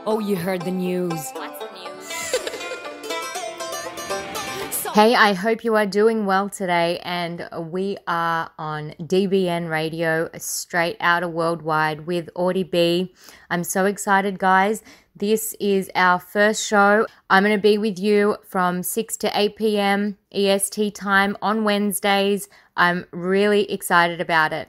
Oh, you heard the news. What's the news? Hey, I hope you are doing well today, and we are on DBN radio, straight out of worldwide with Audie B. I'm so excited, guys. This is our first show. I'm going to be with you from 6 to 8 p.m. EST time on Wednesdays. I'm really excited about it.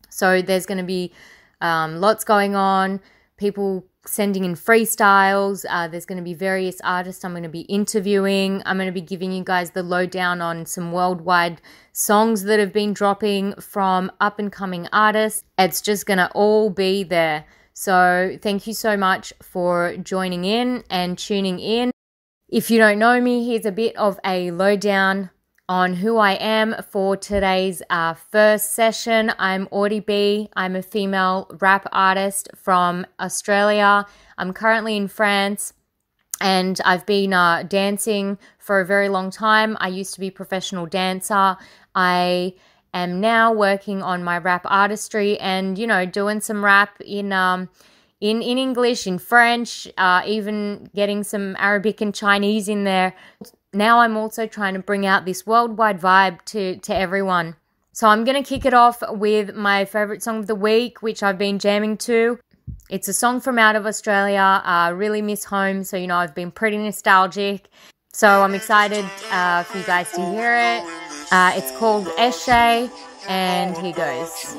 So there's going to be lots going on, people sending in freestyles. There's going to be various artists I'm going to be interviewing. I'm going to be giving you guys the lowdown on some worldwide songs that have been dropping from up-and-coming artists. It's just going to all be there. So thank you so much for joining in and tuning in. If you don't know me, here's a bit of a lowdown on who I am for today's first session. I'm Audie B. I'm a female rap artist from Australia. I'm currently in France, and I've been dancing for a very long time. I used to be a professional dancer. I am now working on my rap artistry and, you know, doing some rap in English, in French, even getting some Arabic and Chinese in there. Now I'm also trying to bring out this worldwide vibe to everyone. So I'm going to kick it off with my favorite song of the week, which I've been jamming to. It's a song from out of Australia, Really Miss Home. So, you know, I've been pretty nostalgic. So I'm excited for you guys to hear it. It's called Eshe, and here goes.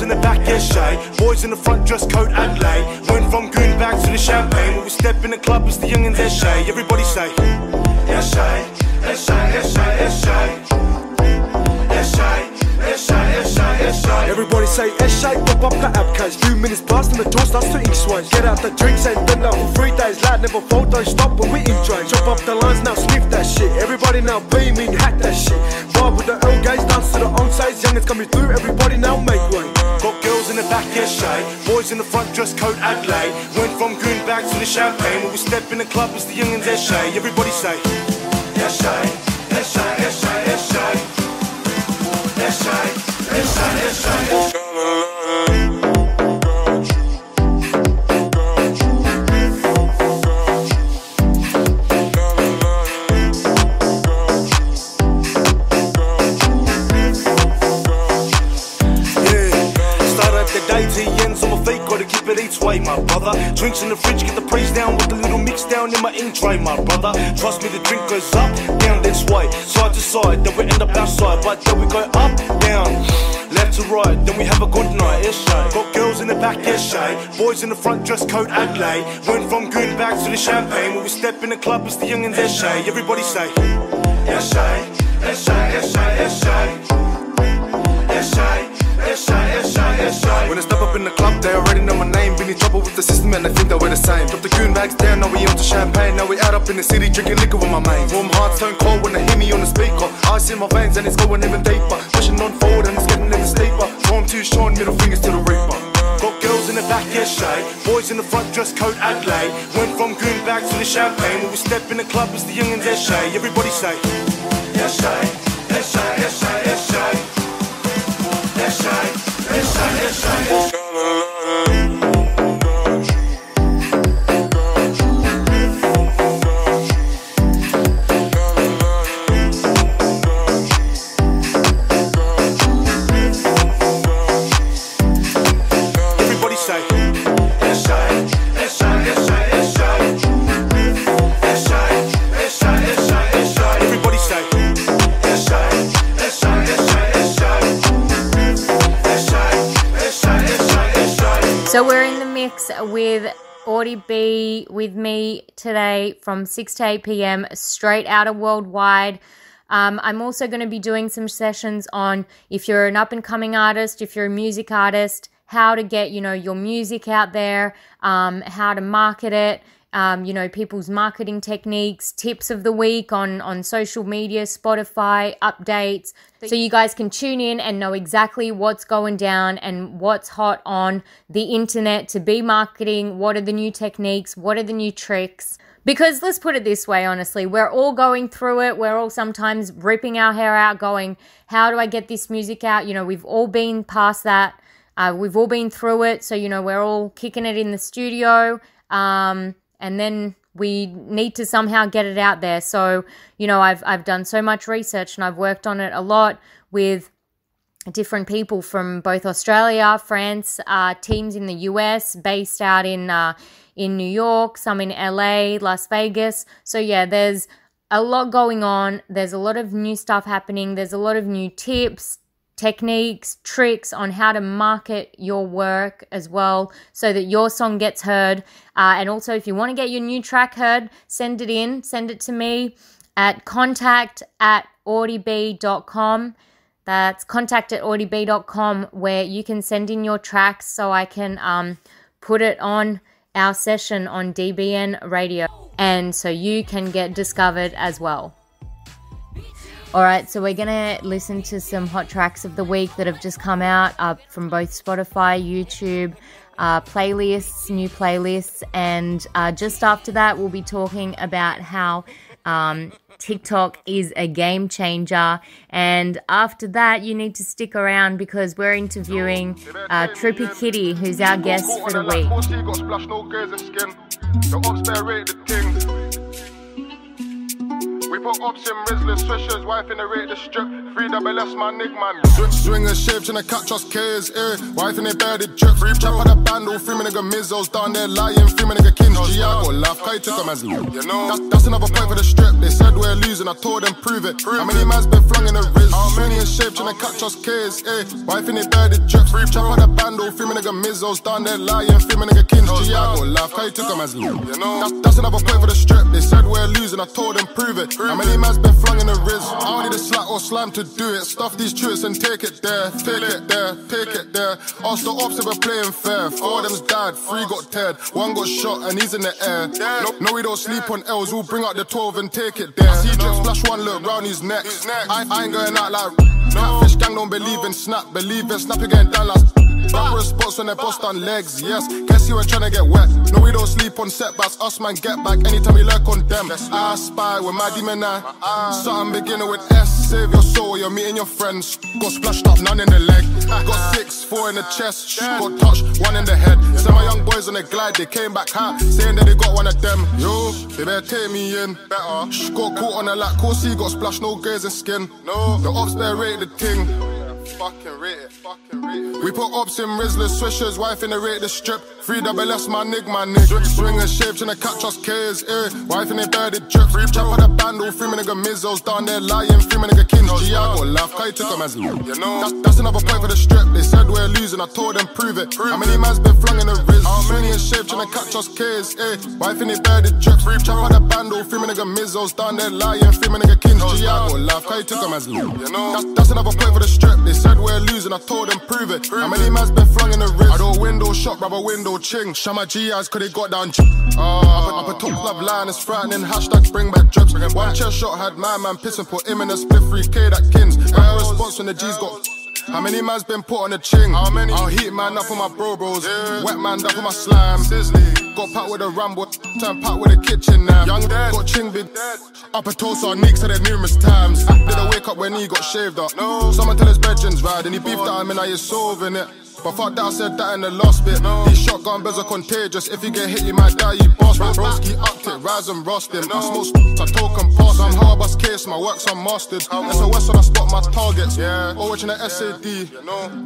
In the back, Eshe. Boys in the front, dress code and lay. Went from goon bags to the champagne. When we step in the club, it's the youngins, Eshe. Everybody say Eshe, Eshe, Eshe, Eshe, Eshe, Eshe, Eshe, Eshe. Everybody say Eshe, pop up the app case. Few minutes past and the door starts to ink swines. Get out the drinks and bend out for 3 days. Lad never fold, don't stop when we in train. Chop up the lines now, sniff that shit. Everybody now beaming, hack that shit. Vibe with the L gaze, dance to the on-sides. Youngins coming through, everybody now make way. Got girls in the back, Eshe. Boys in the front, dress code Adelaide. Went from goon bags to the champagne. When we step in the club, it's the youngins, Eshe. Everybody say Eshe, Eshe, Eshe, Eshe, Eshe, Eshe, Eshe, Eshe. Each way, my brother. Drinks in the fridge, get the praise down with the little mix down in my ink tray, my brother. Trust me, the drink goes up, down, then sway, side to side, then we end up outside, but then we go up, down, left to right, then we have a good night, Eshe. Got girls in the back, Eshe. Boys in the front, dress code Adelaide. Went from goon bags to the champagne. When we step in the club, it's the youngins, Eshe. Everybody say Eshe, Eshe, Eshe, Eshe, Eshe, Eshe, Eshe, Eshe. When I step up in the club, they already know my name. Been in trouble with the system and they think that we're the same. Drop the goon bags down, now we on to champagne. Now we out up in the city drinking liquor with my mates. Warm hearts turn cold when they hear me on the speaker. Ice in my veins and it's going even deeper. Pushing on forward and it's getting even steeper. Form too short, middle fingers to the reaper. Got girls in the back, Eshe. Boys in the front, dress code Adelaide. Went from goon bags to the champagne. When we step in the club, it's the youngins, Eshe. Everybody say Eshe, Eshe, Eshe, Eshe, Eshe, Eshe, Eshe, Eshe. So we're in the mix with Audie B with me today from 6 to 8 p.m. straight out of worldwide. I'm also going to be doing some sessions on if you're an up-and-coming artist, if you're a music artist, how to get, you know, your music out there, how to market it, you know, people's marketing techniques, tips of the week on social media, Spotify, updates. So you guys can tune in and know exactly what's going down and what's hot on the internet to be marketing. What are the new techniques? What are the new tricks? Because let's put it this way, honestly, we're all going through it. We're all sometimes ripping our hair out going, how do I get this music out? You know, we've all been past that. We've all been through it. So, you know, we're all kicking it in the studio. And then we need to somehow get it out there. So, you know, I've done so much research and I've worked on it a lot with different people from both Australia, France, teams in the US, based out in New York, some in LA, Las Vegas. So yeah, there's a lot going on. There's a lot of new stuff happening. There's a lot of new tips, techniques, tricks on how to market your work as well so that your song gets heard. And also, if you want to get your new track heard, send it to me at contact@audieb.com. That's contact@audieb.com, where you can send in your tracks so I can put it on our session on DBN radio, and so you can get discovered as well. Alright, so we're gonna listen to some hot tracks of the week that have just come out from both Spotify, YouTube, playlists, new playlists, and just after that we'll be talking about how TikTok is a game changer. And after that, you need to stick around because we're interviewing Trippie Kitty, who's our guest for the week. We put ops in Rizzler, swishers, wife in the rate the strip. 3SS, my nick, man. Swingers, shapes, and a catch us K's, wife in the bed, it drip. Chop on the bundle, 3 my nigga Mizzos down there lying, 3 my nigga Kings. G, I got laugh, Kai took them as you know. That's another point for the strip. They said we're losing, I told them prove it. How many man's been flung in the Rizz? Swingers, shapes, and a catch us K's, wife in the bed, it drip. Chop on the bundle, 3 my nigga Mizzos down there lying, 3 my nigga Kings. G, I got laugh, Kai took them as you know. That's another point for the strip. They said we're losing, I told them prove it. How many man's been flung in the Rizz? I don't need a slap or slam to do it. Stuff these truths and take it there. Take it there, take it there. Ask the ops if we're playing fair. 4 of them's died, 3 got teared, 1 got shot and he's in the air. No, we don't sleep on L's, we'll bring out the 12 and take it there. See drip splash 1, look round his neck. I ain't going out like catfish gang, don't believe in snap. Believe in snap again down last. Back response when they bust on legs, yes. Guess you ain't tryna get wet. No, we don't sleep on setbacks. Us man get back anytime we lurk on them. I spy with my demon eye. Something beginning with S. Save your soul, you're meeting your friends. Got splashed up, none in the leg. Got 6, 4 in the chest. Got touched, 1 in the head. Some my young boys on the glide, they came back hot, saying that they got 1 of them. Yo, they better take me in. Better. Got caught on the lap, course he got splashed, no grazing skin. No, the ops better rate the ting. Fucking rate it, fucking rate it. We put ops in Rizzler, swishers, wife in the rate the strip. 3SS, my nick, my nick. Swingers, shapes, and a catch us K's, wife in the bed, it drip. Chop on the bundle, 3 my nigga Mizzos down there lying, 3 my nigga Kings. G, I got laugh, Kai took them as you know. That's another point for the strip. They said we're losing, I told them prove it. How many man's been flung in the Rizz? Swingers, shapes, and a catch us K's, wife in the bed, it drip. Chop on the bundle, 3 my nigga Mizzos down there lying, 3 my nigga Kings. G, I got laugh, Kai took them as you know. That's another point for the strip. They said we're losing, I told them prove it. How many man's been flung in the Rizz? I don't window shop, brother, window ching. Shama G-eyes, cause they got down up a top love line is frightening. Hashtag bring back drips. 1 chest shot had my man pissing, put him in a split 3K that kins. Better response when the G's got. How many man's been put on the ching? How many? I'll heat man up for my bros. Wet man up for my slime. Got packed with a Rambo, turn packed with a kitchen now. Young dad, got ching big. Upper toast on Nick said it numerous times. Didn't wake up when he got shaved up. Someone tell his bedrooms ride and he beefed at him and now you're solving it. But fuck that, I said that in the last bit. These shotgun bells are contagious. If you get hit, you might die, you boss. Broski upped it, rise and rust him. I smoke I token pass. Somehow I bust case, my work's unmastered. SOS when I spot my targets. Yeah, or watching the SAD.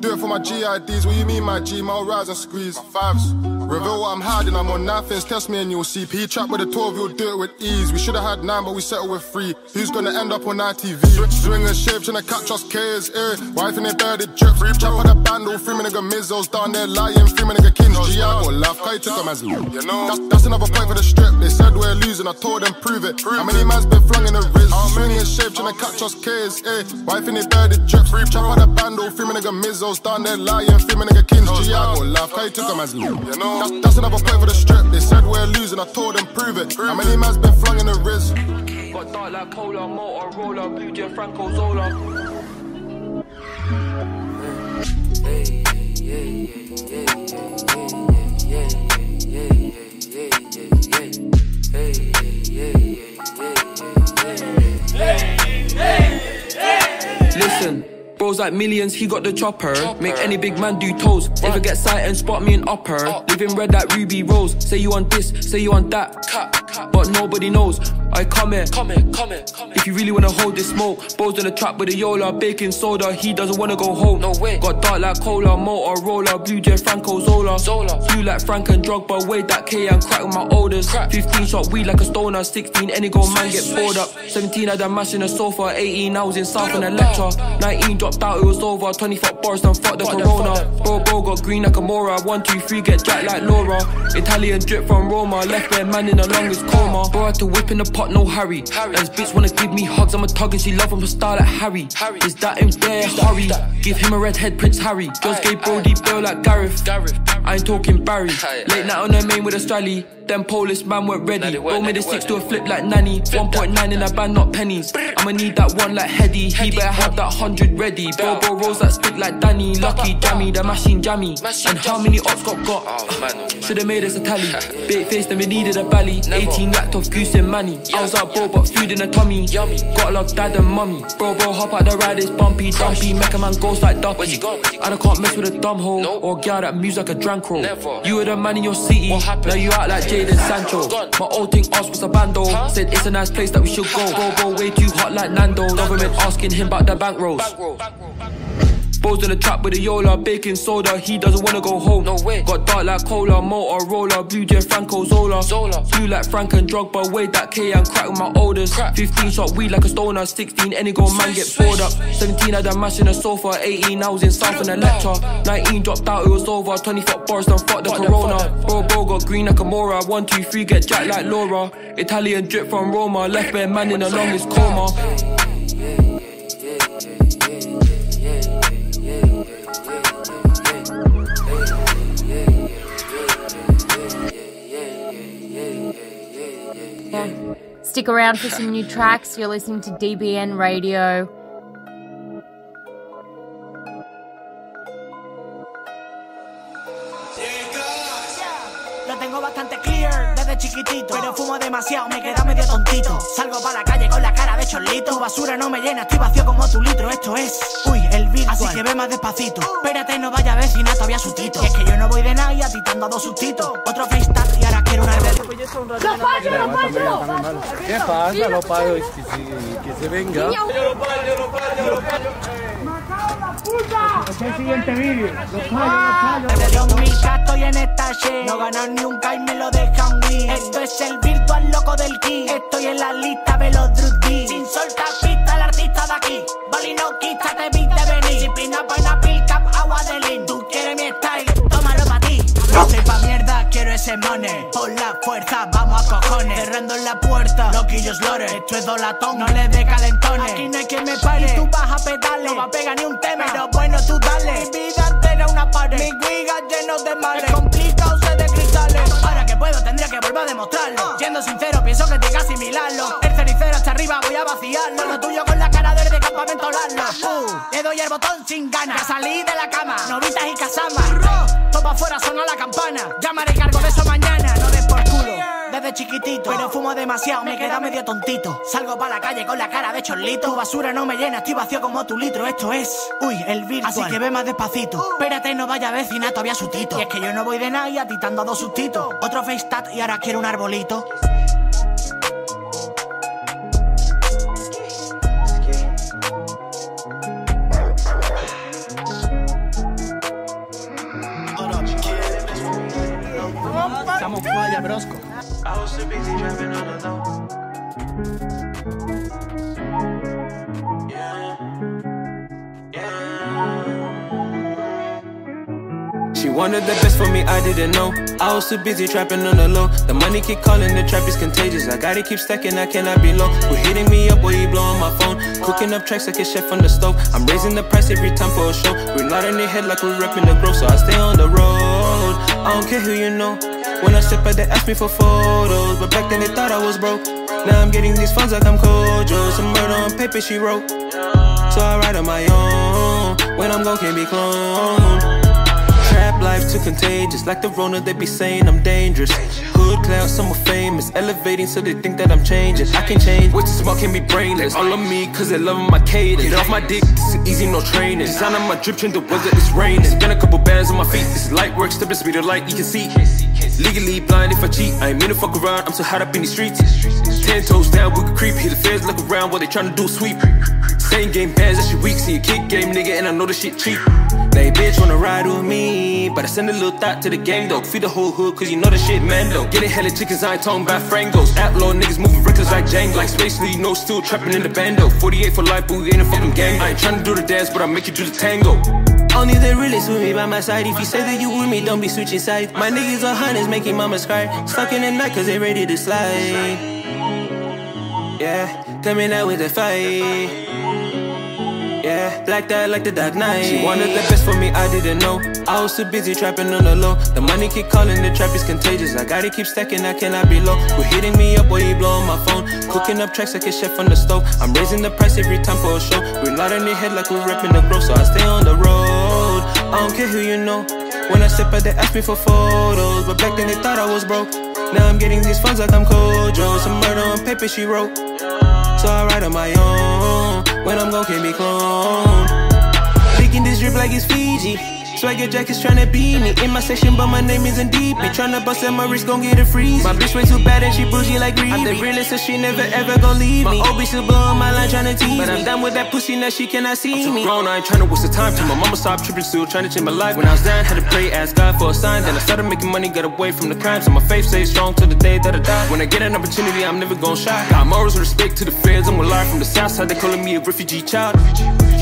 Do it for my GIDs. What you mean, my G? My rise and squeeze. 5s. Reveal what I'm hiding, I'm on 9 things. Test me and you'll see. P trap with a 12, you'll do it with ease. We should've had 9, but we settled with 3. Who's gonna end up on ITV? Swingers, shapes, trying to catch us K's, wife in the bed, it drip. Chop on the bundle, 3 my nigga Mizzos down there lying, 3 my nigga Kings. G, I got laugh, Kai took them as you know. That's another point for the strip. They said we're losing, I told them prove it. How many man's been flung in the Rizz? Swingers, shapes, trying to catch us K's, wife in the bed, it drip. Chop on the bundle, 3 my nigga Mizzos down there lying, 3 my nigga Kings. G, I got laugh. I've Kai took them as me. You know, that's another point for the strip. They said we're losing, I told them prove it. How many man's been flung in the wrist? Got dark like cola, Motorola, Blue Jay, Franco Zola. Listen, bros like millions, he got the chopper. Make any big man do toes. If I get sight and spot me an upper. Living red like Ruby Rose. Say you on this, say you on that. But nobody knows. I come here. If you really wanna hold this smoke, bros in the trap with a Yola, baking soda. He doesn't wanna go home. No way. Got dark like cola, Motorola, Blue Jay, Franco Zola. Blue like Frank and drug, but weighed that K and crack with my oldest. 15 shot weed like a stoner. 16 any go man get bored up. 17 had a mash in the sofa. 18 I was in South and Electra. 19 dropped out, it was over. 20 fuck Boris and fuck the Corona. Bro got green like a Mora. 1, 2, 3 get jacked like Laura. Italian drip from Roma. Left bare man in the longest coma. Bro had to whip in the pot, no Harry. And this bitch wanna give me hugs, I'm a tug and she love him for style like Harry. Is that in there? Hurry. Give him a redhead, Prince Harry. Just gave Brody Bill like Gareth. I ain't talking Barry. Late night on the main with a strally. Them Polish man weren't ready. Roll me the 6 to a flip like Nanny. 1.9 in a band, not pennies. I'ma need that one like Heady. He better have that 100 ready. Bro rolls that stick like Danny. Lucky Jammy, the machine Jammy. And how many ops got? Should've made us a tally. Bait face, then we needed a bally. 18 lacked off goose and manny. I was out bro, but food in a tummy. Gotta love dad and mummy. Bro, hop out the ride, it's bumpy, dumpy. Make a man ghost like Ducky. And I can't mess with a dumb hole or girl that moves like a drunk roll. You were the man in your city. Now you out like Jaden Sancho. My old thing asked was a bando. Said it's a nice place that we should go. Bro, way too hot like Nando. Government asking him about the bank rolls. Bros in the trap with a Yola, baking soda. He doesn't wanna go home. No way. Got dark like cola, Motorola, Blue Jay, Franco Zola. Blue like Frank and drug, but weighed that K and crack with my oldest. 15 shot weed like a stoner. 16 any go man get bored up. 17 had a mash in the sofa. 18 I was in South and Electra. 19 dropped out, it was over. 20 fuck Boris and fuck the Corona. Bro got green like a Mora. 1, 2, 3 get jacked like Laura. Italian drip from Roma. Left bare man in the longest coma. Stick around for some new tracks. You're listening to DBN Radio. Lo tengo bastante clear desde chiquitito, pero fumo demasiado, me queda medio tontito. Salgo pa' la calle con la cara de chorlito. Tu basura no me llena, estoy vacío como tu litro. Esto es, el virtual, así que ve más despacito. Espérate, no vaya vecina, todavía sustito. Y es que yo no voy de nada y a ti te han dado dos sustitos. Otro Freestyles y ahora quiero una vez. ¡Lo pago! ¿Qué pasa? Lo pago, que se venga. Yo lo pago. Es el siguiente vídeo. Desde 2000 estoy en esta shit. No ganan ni un K y me lo dejan win. Esto es el virtual loco del key. Estoy en la lista de los Drudy. Sin soltar pista, el artista de aquí. Boli no quita, te viste venir. Si pina buena pilcap, agua de lean. Tú quieres mi style, tómalo pa' ti. No estoy pa' mierda, quiero ese money. Por la fuerza, vamos a cojones. Cerrando en la puerta, loquillos lores. Esto es dolatón, no le dé calentones. Aquí no hay quien me pare. Y tú vas a petarle, no va a pegar ni un tema. Pero bueno, tú dale. Mi vida entera una pared. Mis wigas llenos de males. Es complicado ser de cristales. Ahora que puedo, tendría que volver a demostrarlo. Siendo sincero, pienso que tengo que asimilarlo. El cenicero hasta arriba, voy a vaciarlo. Lo tuyo con la cara de campamento Lalo. Le doy el botón sin ganas. Ya salí de la cama, novitas y casamas. Todo afuera suena la campana. Llamaré cargo de eso mañana. No des por culo. Desde chiquitito, pero fumo demasiado, me queda medio tontito. Salgo pa' la calle con la cara de chorlito. Tu basura no me llena, estoy vacío como tu litro. Esto es, el virtual, así que ve más despacito. Espérate, no vaya vecina, todavía sustito. Y es que yo no voy de nada y a ti te han dado sustitos. Otro FaceTat y ahora quiero un arbolito. Estamos falla, brosco. She wanted the best for me, I didn't know. I was too busy trapping on the low. The money keep calling, the trap is contagious. I gotta keep stacking, I cannot be low. Who hitting me up, boy, you blowing my phone. Cooking up tracks like a chef on the stove. I'm raising the price every time for a show. We're not in the head like we're repping the growth, so I stay on the road. don't care who you know. When I step out, they ask me for photos, but back then they thought I was broke. Now I'm getting these funds like I'm Kojo. Some murder on paper she wrote, so I write on my own. When I'm gone, can't be cloned. Trap life too contagious, like the Rona, they be saying I'm dangerous. Hood cloud, some more famous, elevating so they think that I'm changing. I can change, way too smart, can be brainless. All of me, cause they love my cadence. Get off my dick, this is easy, no training. Design on my drip, change the weather, it's raining. Spend a couple bands on my feet, this is light work, step the speed of light, you can see. Legally blind if I cheat, I ain't mean to fuck around, I'm so hot up in these streets. 10 toes down, we can creep, hear the feds look around while they tryna do a sweep. Same game bands, that shit weak, see a kick game nigga, and I know the shit cheap. They bitch wanna ride with me, but I send a little thought to the gang though. Feed the whole hood, cause you know the shit man though. Getting hella chickens, I ain't talking about frangos. Outlaw niggas moving reckless like Django. Like Space Lee, no still trapping in the bando. 48 for life, but we ain't a fucking gang. I ain't tryna do the dance, but I make you do the tango. Only the realest with me by my side. If you say that you with me, don't be switching sides. My niggas are hunters, making mamas cry. Stuck in the night cause they ready to slide. Yeah, coming out with a fight. Yeah, blacked out like the Dark Knight. She wanted the best for me, I didn't know. I was too busy trapping on the low. The money keep calling, the trap is contagious. I gotta keep stacking, I cannot be low. Quit hitting me up while you blowing my phone. Cooking up tracks like a chef on the stove. I'm raising the price every time for a show. We're not on your head like we're repping the growth, so I stay on the road. I don't care who you know. When I step out, they ask me for photos, but back then they thought I was broke. Now I'm getting these funds like I'm Kojo. Some murder on paper she wrote, so I write on my own. When I'm gone, can't be cloned. Leaking this drip like it's Fiji. Swagger jackets tryna beat me. In my section, but my name isn't deep. Me tryna bust at my wrist, gon' get a freeze. My bitch way too bad and she bougie like Greedy. I'm the realest, so she never ever gon' leave me. My OB still blowing my line tryna tease me. But I'm done with that pussy, now she cannot see me. I'm too grown, I ain't tryna waste the time. Till my mama stopped tripping, still tryna change my life. When I was down, had to pray, ask God for a sign. Then I started making money, got away from the crime. So my faith stays strong till the day that I die. When I get an opportunity, I'm never gon' shy. Got morals and respect to the feds, I'm alive from the south side. They calling me a refugee child.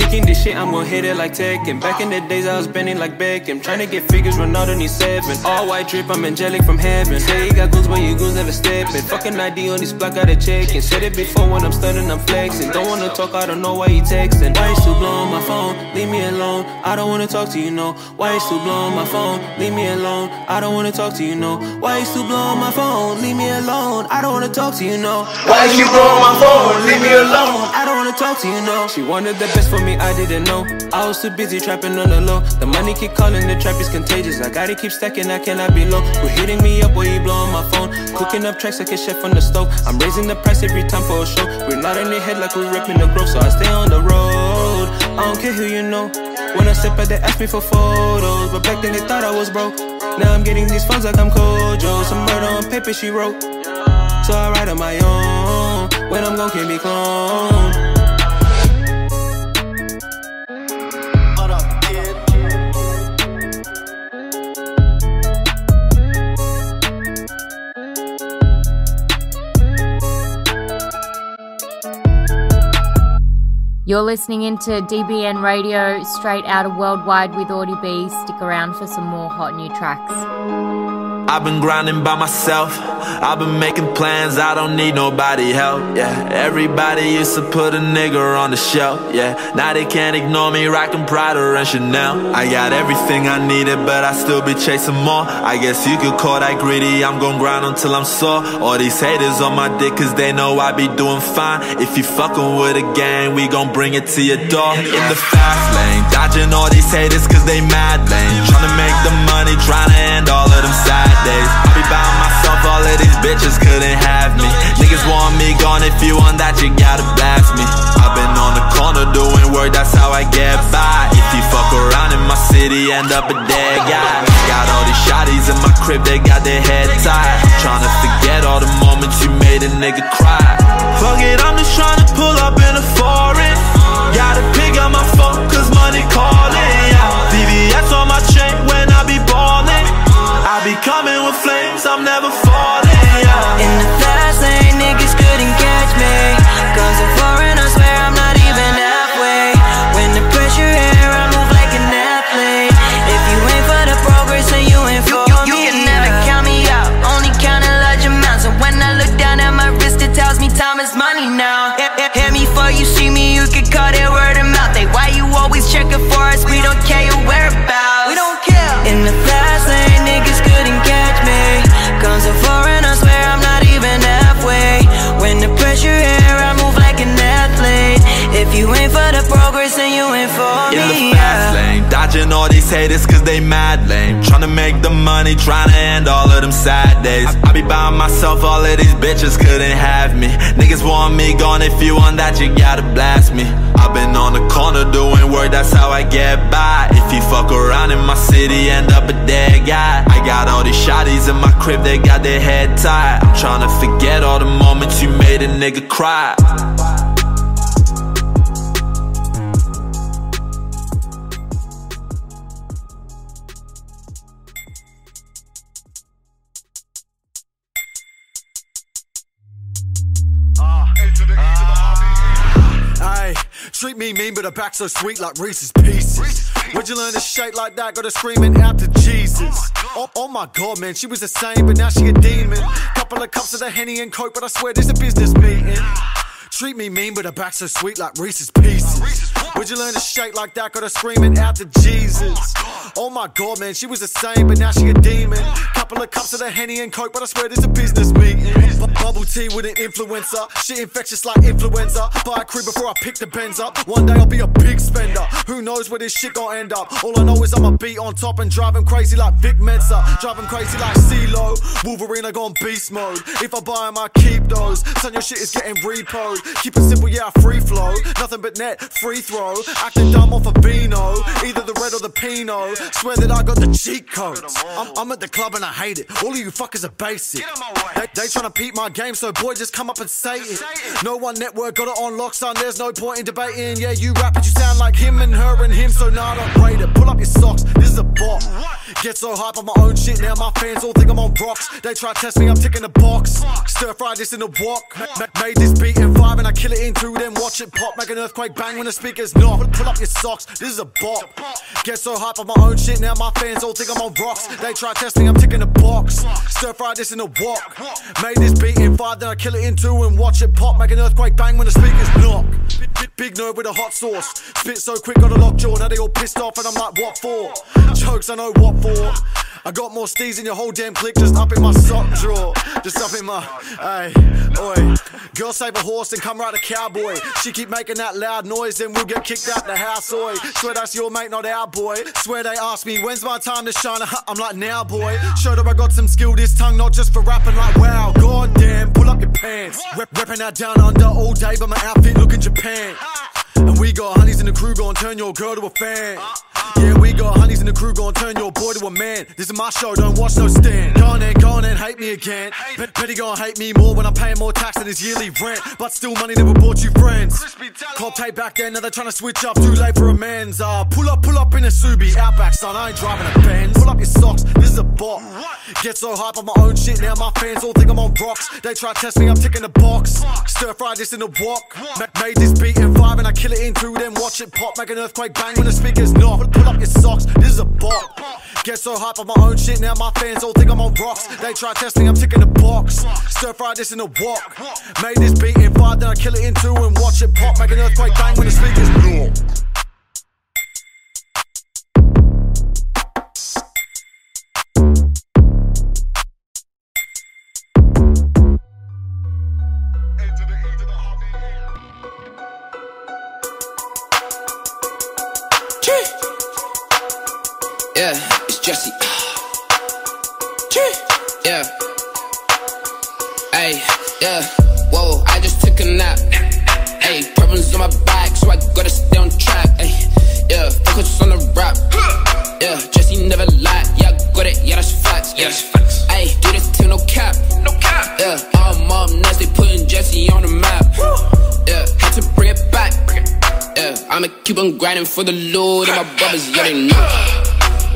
Kicking this shit, I'm gon' hit it like Tekken. Back in the days, I was bending like Beckham. Tryna get figures, Ronaldo needs 7. All white drip, I'm angelic from heaven. Say you got goals, but your goals never steppin'. Fucking ID on this block, gotta check. And said it before when I'm stunning, I'm flexing. Don't wanna talk, I don't know why you texting. Why you still blowing my phone? Leave me alone. I don't wanna talk to you, no. Why you still blowing my phone? Leave me alone. I don't wanna talk to you, no. Why you still blowing my phone? Leave me alone. I don't wanna talk to you, no. Why you blowing my phone? Leave me alone. I don't wanna talk to you, no. She wanted the best for me, I didn't know. I was too busy trapping on the low. The money keep calling, the trap is contagious. I gotta keep stacking, I cannot be low. Quit hitting me up while you blowing my phone. Cooking up tracks like a chef on the stove. I'm raising the price every time for a show. We're not in your head like we're repping the growth, so I stay on the road. I don't care who you know. When I step out, they ask me for photos, but back then they thought I was broke. Now I'm getting these funds like I'm Kojo. Some murder on paper she wrote, so I write on my own. When I'm gone, can't be cloned. You're listening into DBN Radio, straight out of Worldwide with Audie B. Stick around for some more hot new tracks. I've been grinding by myself, I've been making plans, I don't need nobody help, yeah. Everybody used to put a nigga on the shelf, yeah. Now they can't ignore me, rockin' Prada and Chanel. I got everything I needed, but I still be chasing more. I guess you could call that greedy, I'm gon' grind until I'm sore. All these haters on my dick cause they know I be doing fine. If you fucking with a gang, we gon' bring it to your door. In the fast lane, dodging all these haters cause they mad lame. Tryna make the money, tryna end all of them sad days. I be by myself, all of these bitches couldn't have me. Niggas want me gone, if you want that you gotta blast me. I've been on the corner doing work, that's how I get by. If you fuck around in my city, end up a dead guy. Got all these shotties in my crib, they got their head tied. Tryna forget all the moments you made a nigga cry. Fuck it, I'm just tryna pull up in a foreign. Gotta pick up my phone, cause money calling, yeah. VVS on my chain when I be ballin'. I be coming with flames, I'm never falling, yeah. In the fast lane, niggas couldn't catch me. Cause I'm foreign, I swear I'm not even halfway. When the pressure here, I move like an athlete. If you ain't for the progress, then you ain't for me. You can never count me out, only count in large amounts. And when I look down at my wrist, it tells me time is money now. Hear me before you see me, you can call it word of mouth. They why you always checking for us, we don't care your whereabouts. We don't care. In the fast lane, niggas couldn't these haters cause they mad lame. Tryna make the money, tryna end all of them sad days. I be by myself, all of these bitches couldn't have me. Niggas want me gone, if you want that you gotta blast me. I've been on the corner doing work, that's how I get by. If you fuck around in my city, end up a dead guy. I got all these shotties in my crib, they got their head tied. I'm tryna forget all the moments you made a nigga cry. Treat me mean, but her back so sweet like Reese's Pieces. Where'd you learn to shake like that? Got her screaming out to Jesus. Oh my God, man, she was the same, but now she a demon. Couple of cups of the Henny and Coke, but I swear this a business meeting. Treat me mean, but her back so sweet like Reese's Pieces. Where'd you learn to shake like that? Got her screaming out to Jesus. Oh my God, man, she was the same, but now she a demon. Couple of cups of the Henny and Coke, but I swear this a business meeting. Bubble tea with an influencer, shit infectious like influenza. Buy a crib before I pick the Benz up. One day I'll be a big spender. Who knows where this shit gon' end up? All I know is I'ma be on top and drive him crazy like Vic Mensa. Drive him crazy like CeeLo. Wolverine, I go on beast mode. If I buy him, I keep those. Son, your shit is getting repoed. Keep it simple, yeah, free flow. Nothing but net, free throw. Acting dumb off a vino. Either the red or the Pinot. Swear that I got the cheat codes. I'm at the club and I hate it. All of you fuckers are basic. They tryna peep my game, so boy, just come up and say it. No one network got it on lock, son, there's no point in debating. Yeah, you rap, but you sound like him and her and him, so nah, I don't rate it. Pull up your socks, this is a bot. Get so hype on my own shit, now my fans all think I'm on rocks. They try to test me, I'm ticking the box. Stir fry this in a wok. Made this beat in 5 and I kill it in 2, then watch it pop. Make an earthquake bang when the speakers knock. Pull up your socks, this is a bot. Get so hype on my own shit, now my fans all think I'm on rocks. They try to test me, I'm ticking the box. Stir fry this in a wok. Made this beat in 5, then I kill it in 2 and watch it pop. Make an earthquake bang when the speakers knock. Big nerd with a hot sauce. Spit so quick, got a lockjaw. Now they all pissed off and I'm like, what for? Jokes, I know what for. I got more steez in your whole damn clique, just up in my sock drawer. Just up in my, hey, oi. Girl save a horse and come ride a cowboy. She keep making that loud noise, then we'll get kicked out the house, oi. Swear that's your mate, not our boy. Swear they ask me, when's my time to shine? I'm like, now, boy. Showed her I got some skill this tongue, not just for rapping, like, wow. Goddamn, pull up your pants. Reppin' that down under all day, but my outfit looking Japan. And we got honeys in the crew, gon' turn your girl to a fan. Yeah, we got honeys in the crew, gon' turn your boy to a man. This is my show, don't watch no stand. Go on and hate me again. Bet he gon' hate me more when I'm paying more tax than his yearly rent. But still, money never bought you friends. Cop tape back then, now they're trying to switch up. Too late for amends. Pull up in a Subi, Outback, son, I ain't driving a Benz. Pull up your socks, this is a bot. Get so hype on my own shit, now my fans all think I'm on rocks. They try to test me, I'm ticking the box. Stir fry this in a wok. Made this beat in 5 and I kill it in 2, then watch it pop. Make an earthquake bang when the speakers knock. Pull up your socks, this is a bot. Get so hype on my own shit, now my fans all think I'm on rocks. They try to test me, I'm ticking the box. Stir fry this in a wok. Made this beat in 5, then I kill it in 2 and watch it pop. Make an earthquake bang when the speakers knock. Yeah, it's Jesse. Yeah. Hey, yeah. Whoa, I just took a nap. Hey, problems on my back, so I gotta stay on track. Hey, yeah, focus on the rap. Yeah, Jesse never lied. Yeah, I got it. Yeah, that's facts. Yeah, hey, do this till no cap. No cap. Yeah, all mom nuts, they putting Jesse on the map. Yeah, had to bring it back. Yeah, I'ma keep on grinding for the Lord and my brothers. Yeah, they know.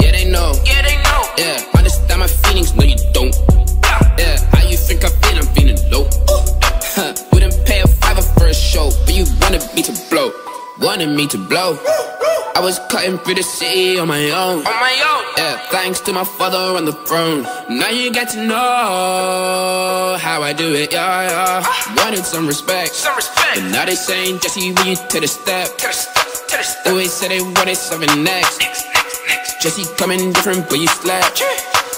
Yeah, they know. Yeah, they know. Yeah, understand my feelings. No, you don't. Yeah, how you think I feel? I'm feeling low. Wouldn't pay a $5 for a show, but you wanted me to blow. Wanted me to blow. I was cutting through the city on my own. On my own. Yeah, thanks to my father on the throne. Now you get to know how I do it. Yeah, yeah. Wanted some respect. Some respect. But now they saying, Jesse, will you take a step? Always said they wanted something next. Jesse coming different, but you slap.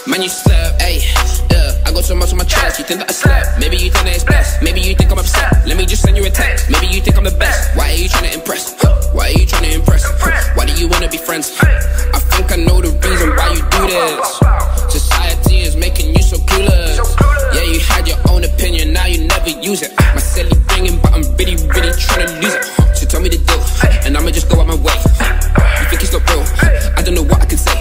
Man, you slap. Ayy, yeah. I got so much on my chest, you think that I slept. Maybe you think that it's best, maybe you think I'm upset. Let me just send you a text, maybe you think I'm the best. Why are you trying to impress? Why are you trying to impress? Why do you wanna be friends? I think I know the reason why you do this. Society is making you so clueless. Yeah, you had your own opinion, now you never use it. My silly ringing, but I'm really, really trying to lose it. So tell me the deal, and I'ma just go out my way. You think it's not real? I don't know what I can say.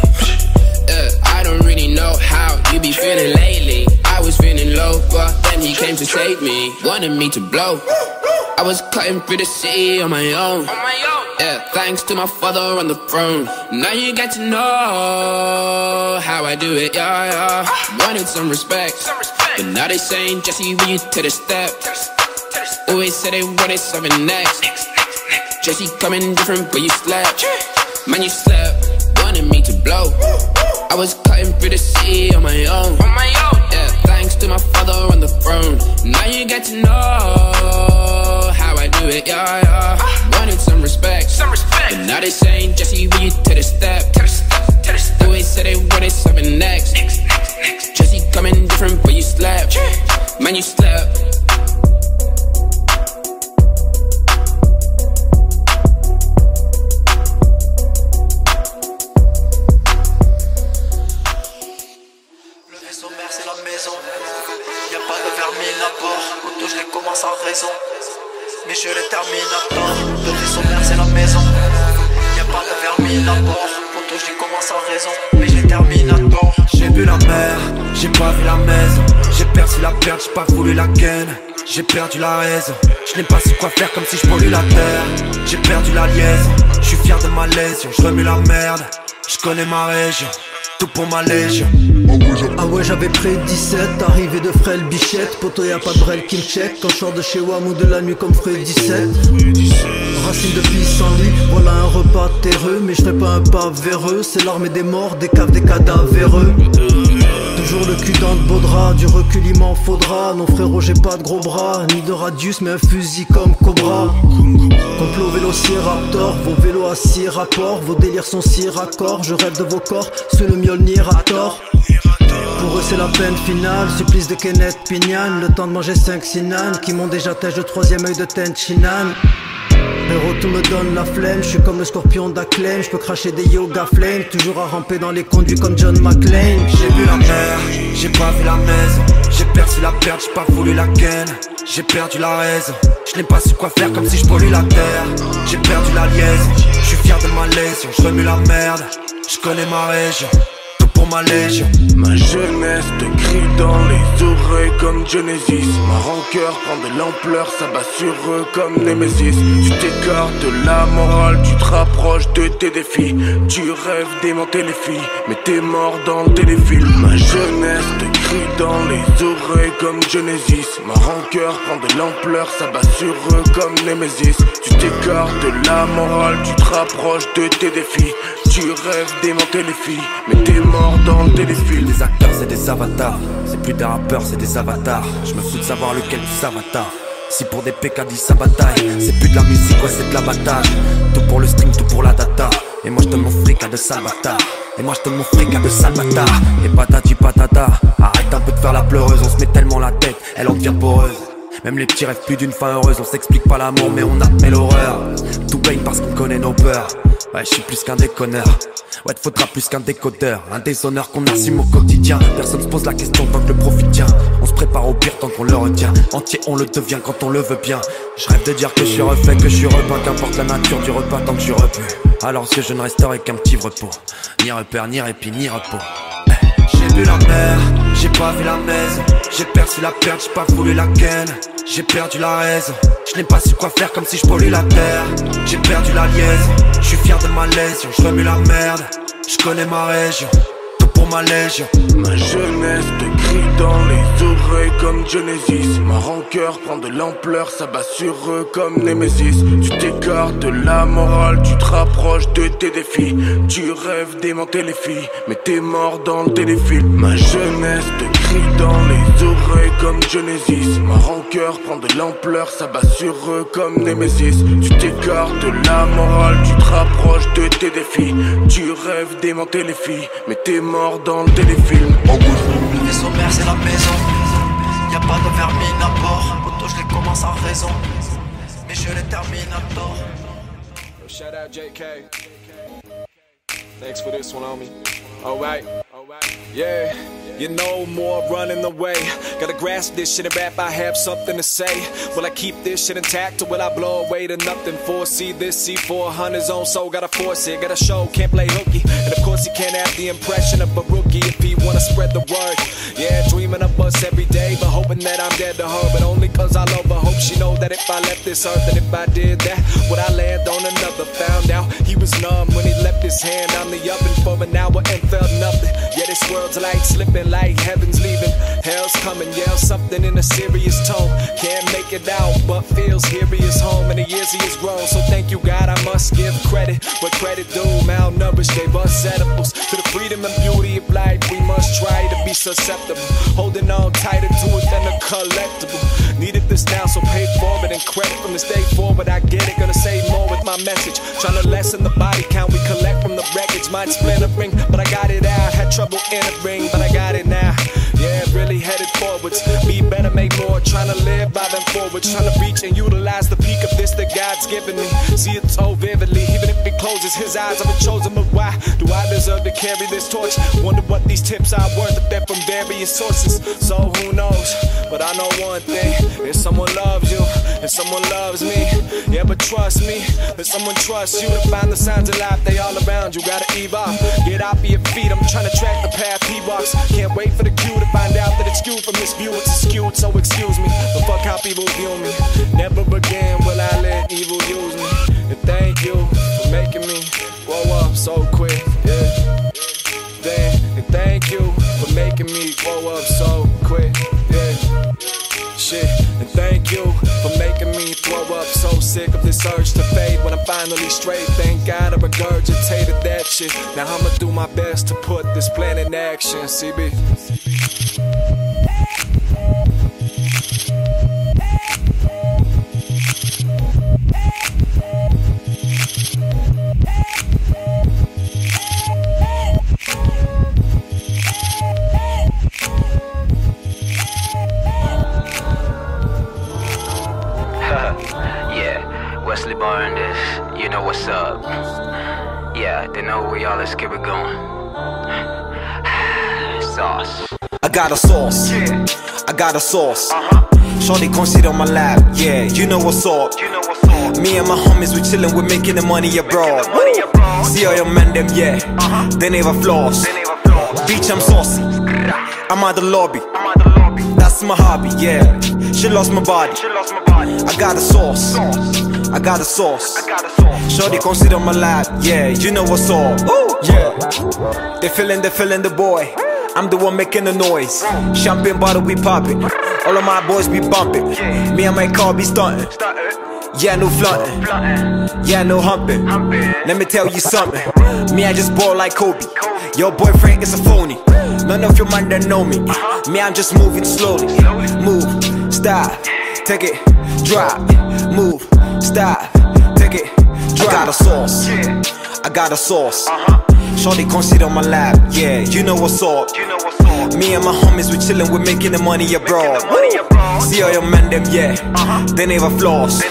I don't really know how you be feeling lately. I was feeling low, but then he came to save me. Wanted me to blow. I was cutting through the city on my own. Yeah, thanks to my father on the throne. Now you get to know how I do it, yeah. Wanted some respect, but now they saying, Jesse, will you take a step? Always said they wanted something next. Jesse coming different, but you slept. Man, you slept, wanted me to blow. I was cutting through the city on my own. Yeah, thanks to my father on the throne. Now you get to know how I do it, yeah. Wanted some respect, but now they saying, Jesse, will you take a step? Always said they wanted something next. Jesse coming different, but you slept. Man, you slept. Mais je les termine à temps. Le vaisseau mère c'est la maison. Y'a pas de vermine à bord. Poto je les commence à raison. Mais je les termine à temps. J'ai vu la mer, j'ai pas vu la maison. J'ai perdu la perte, j'ai pas voulu la ken. J'ai perdu la raison. Je n'ai pas su quoi faire comme si je pollue la terre. J'ai perdu la liaison. Je suis fier de ma lésion. Je remue la merde. Je connais ma région. Tout pour ma légion. Ah ouais j'avais près de 17, arrivé de frêle bichette. Poto y'a pas de brel qui me check. Quand je sors de chez WAM ou de la nuit comme Fred 17. Racine de pissenlit, voilà un repas terreux. Mais je ferai pas un pas véreux. C'est l'armée des morts, des caves, des cadavéreux. Toujours le cul dans de beaux draps. Du recul il m'en faudra. Non frérot j'ai pas de gros bras. Ni de radius mais un fusil comme Cobra. Complot vélociraptor. Vos vélos à 6 rapports. Vos délires sont si raccords. Je rêve de vos corps sous le Mjolnir à tort. Pour eux c'est la peine finale, supplice de Kenneth Pignan. Le temps de manger 5 Sinan, qui m'ont déjà têche de 3ème œil de Tenchinan. Héros tout me donne la flemme, je suis comme le scorpion d'Acclaim. Je peux cracher des yoga flames, toujours à ramper dans les conduits comme John McClane. J'ai vu la mer, j'ai pas vu la maison. J'ai perdu la perte, j'ai pas voulu la ken. J'ai perdu la raison, je n'ai pas su quoi faire comme si je pollue la terre. J'ai perdu la liaison, je suis fier de ma lésion. Je remue la merde, je connais ma région. Pour ma légion. Ma jeunesse te crie dans les oreilles comme Genesis. Ma rancœur prend de l'ampleur, ça bat sur eux comme Nemesis. Tu t'écartes de la morale, tu te rapproches de tes défis. Tu rêves d'aimanter les filles, mais t'es mort dans le téléfilm. Ma jeunesse te crie dans les oreilles comme Genesis. Ma rancœur prend de l'ampleur, ça bat sur eux comme Nemesis. Tu t'écartes de la morale, tu te rapproches de tes défis. Tu rêves d'aimanter les filles, mais t'es mort dans le téléfilm. Des acteurs c'est des avatars. C'est plus des rappeurs c'est des avatars. Je me fous de savoir lequel du avatar. Si pour des PK ça bataille. C'est plus de la musique, ouais c'est de l'abattage. Tout pour le stream, tout pour la data. Et moi je donne mon fric à de salvatard. Et moi je donne mon fric à de salvatard. Et patati patata. Arrête un peu de faire la pleureuse. On se met tellement la tête, elle en devient poreuse. Même les petits rêvent plus d'une fin heureuse. On s'explique pas l'amour mais on admet l'horreur. Tout baigne parce qu'on connaît nos peurs. Ouais je suis plus qu'un déconneur. Ouais te faudra plus qu'un décodeur. Un déshonneur qu'on assume au quotidien. Personne se pose la question tant que le profit tient. On se prépare au pire tant qu'on le retient. Entier on le devient quand on le veut bien. Je rêve de dire que je suis refait, que je suis repeint. Qu'importe la nature du repas tant que je suis repu. Alors que je ne resterai qu'un petit repos. Ni repère, ni répit, ni repos. J'ai vu la mer, j'ai pas vu la maison. J'ai perdu la perte, j'ai pas voulu la ken. J'ai perdu la raison, je n'ai pas su quoi faire comme si je pollue la terre. J'ai perdu la liaison, je suis fier de ma lésion. Je remue la merde, je connais ma région. Tout pour ma légion. Ma jeunesse te crie dans les oreilles comme Genesis. Ma rancœur prend de l'ampleur, ça bat sur eux comme Nemesis. Tu t'écartes de la morale, tu te rapproches de tes défis. Tu rêves d'aimanter les filles, mais t'es mort dans le téléfilm. Ma jeunesse te crie dans les oreilles comme Genesis. Ma rancœur prend de l'ampleur, ça bat sur eux comme Nemesis. Tu t'écartes de la morale, tu te rapproches de tes défis. Tu rêves d'aimanter les filles, mais t'es mort dans le téléfilm. Le vaisseau mère c'est la maison. Y'a pas de vermine à bord. Auto, je les commence à raison, mais je les termine à tort. Shout out JK. Thanks for this one, homie. Alright, yeah. You know, more running away. Gotta grasp this shit and rap, I have something to say. Will I keep this shit intact or will I blow away to nothing? Foresee this C400's on, so gotta force it. Gotta show, can't play hooky. And of course he can't have the impression of a rookie if he wanna spread the word. Yeah, dreaming of us every day, but hoping that I'm dead to her. But only cause I love her, hope she know that if I left this earth and if I did that, would I land on another? Found out he was numb when he left his hand on the oven for an hour and felt nothing. Yeah, this world's light slipping like heaven's leaving. Hell's coming, yell something in a serious tone. Can't make it out, but feels here he is home. And the years he has grown, so thank you God, I must give credit where credit due. Malnourished gave us edibles to the freedom and beauty of life. We must try to be susceptible, holding on tighter to it than a collectible. Needed this now, so pay forward and credit from this day forward. I get it, gonna say more with my message. Trying to lessen the body count we collect from the wreckage. Mind splintering, but I got it out. Had trouble entering, but I got it now. Yeah, really headed forwards. Be better, make more. Trying to live by them forwards. Trying to reach and utilize the peak of this that God's given me. See it so vividly, even if it closes his eyes. I've been chosen, but why do I deserve to carry this torch? Wonder what these tips are worth if they're from various sources. So who knows? But I know one thing: if someone loves you, if someone loves me, yeah, but trust me, if someone trusts you to find the signs of life, they all around you. Gotta evolve, get out for your feet. I'm trying to track the path he walks. Can't wait for the cue to find out that it's skewed from his view. It's skewed, so excuse me, but fuck how people view me. Never again will I let evil use me. And thank you for making me grow up so quick, yeah. And thank you for making me grow up so quick, yeah. Shit, and thank you for making me throw up. So sick of this urge to fade when I'm finally straight. Thank God I regurgitated that shit. Now I'ma do my best to put this plan in action, CB. You know what's up. Yeah, they know who we are, let's keep it going. Sauce. I got a sauce, I got a sauce. Shorty come sit on my lap, yeah, you know what's up. Me and my homies, we chillin', we making the money abroad. See all your men them, yeah, they never floss. Bitch, I'm saucy, I'm at the lobby. That's my hobby, yeah. She lost my body. I got a sauce, I got a sauce. Shorty come sit on my lap, yeah, you know what's up. Yeah, they feeling the boy. I'm the one making the noise. Champagne bottle we popping. All of my boys be bumping. Me and my car be stunting. Yeah, no flaunting. Yeah, no humping. Let me tell you something. Me, I just ball like Kobe. Your boyfriend is a phony. None of your man that know me. Me, I'm just moving slowly. Move, stop, take it, drop. Move, stop, take it, drop. I got a sauce, I got a sauce. Shorty come sit on my lap, yeah, you know what's up. Me and my homies, we chillin', we making the money abroad. See all your men them, yeah, they never floss.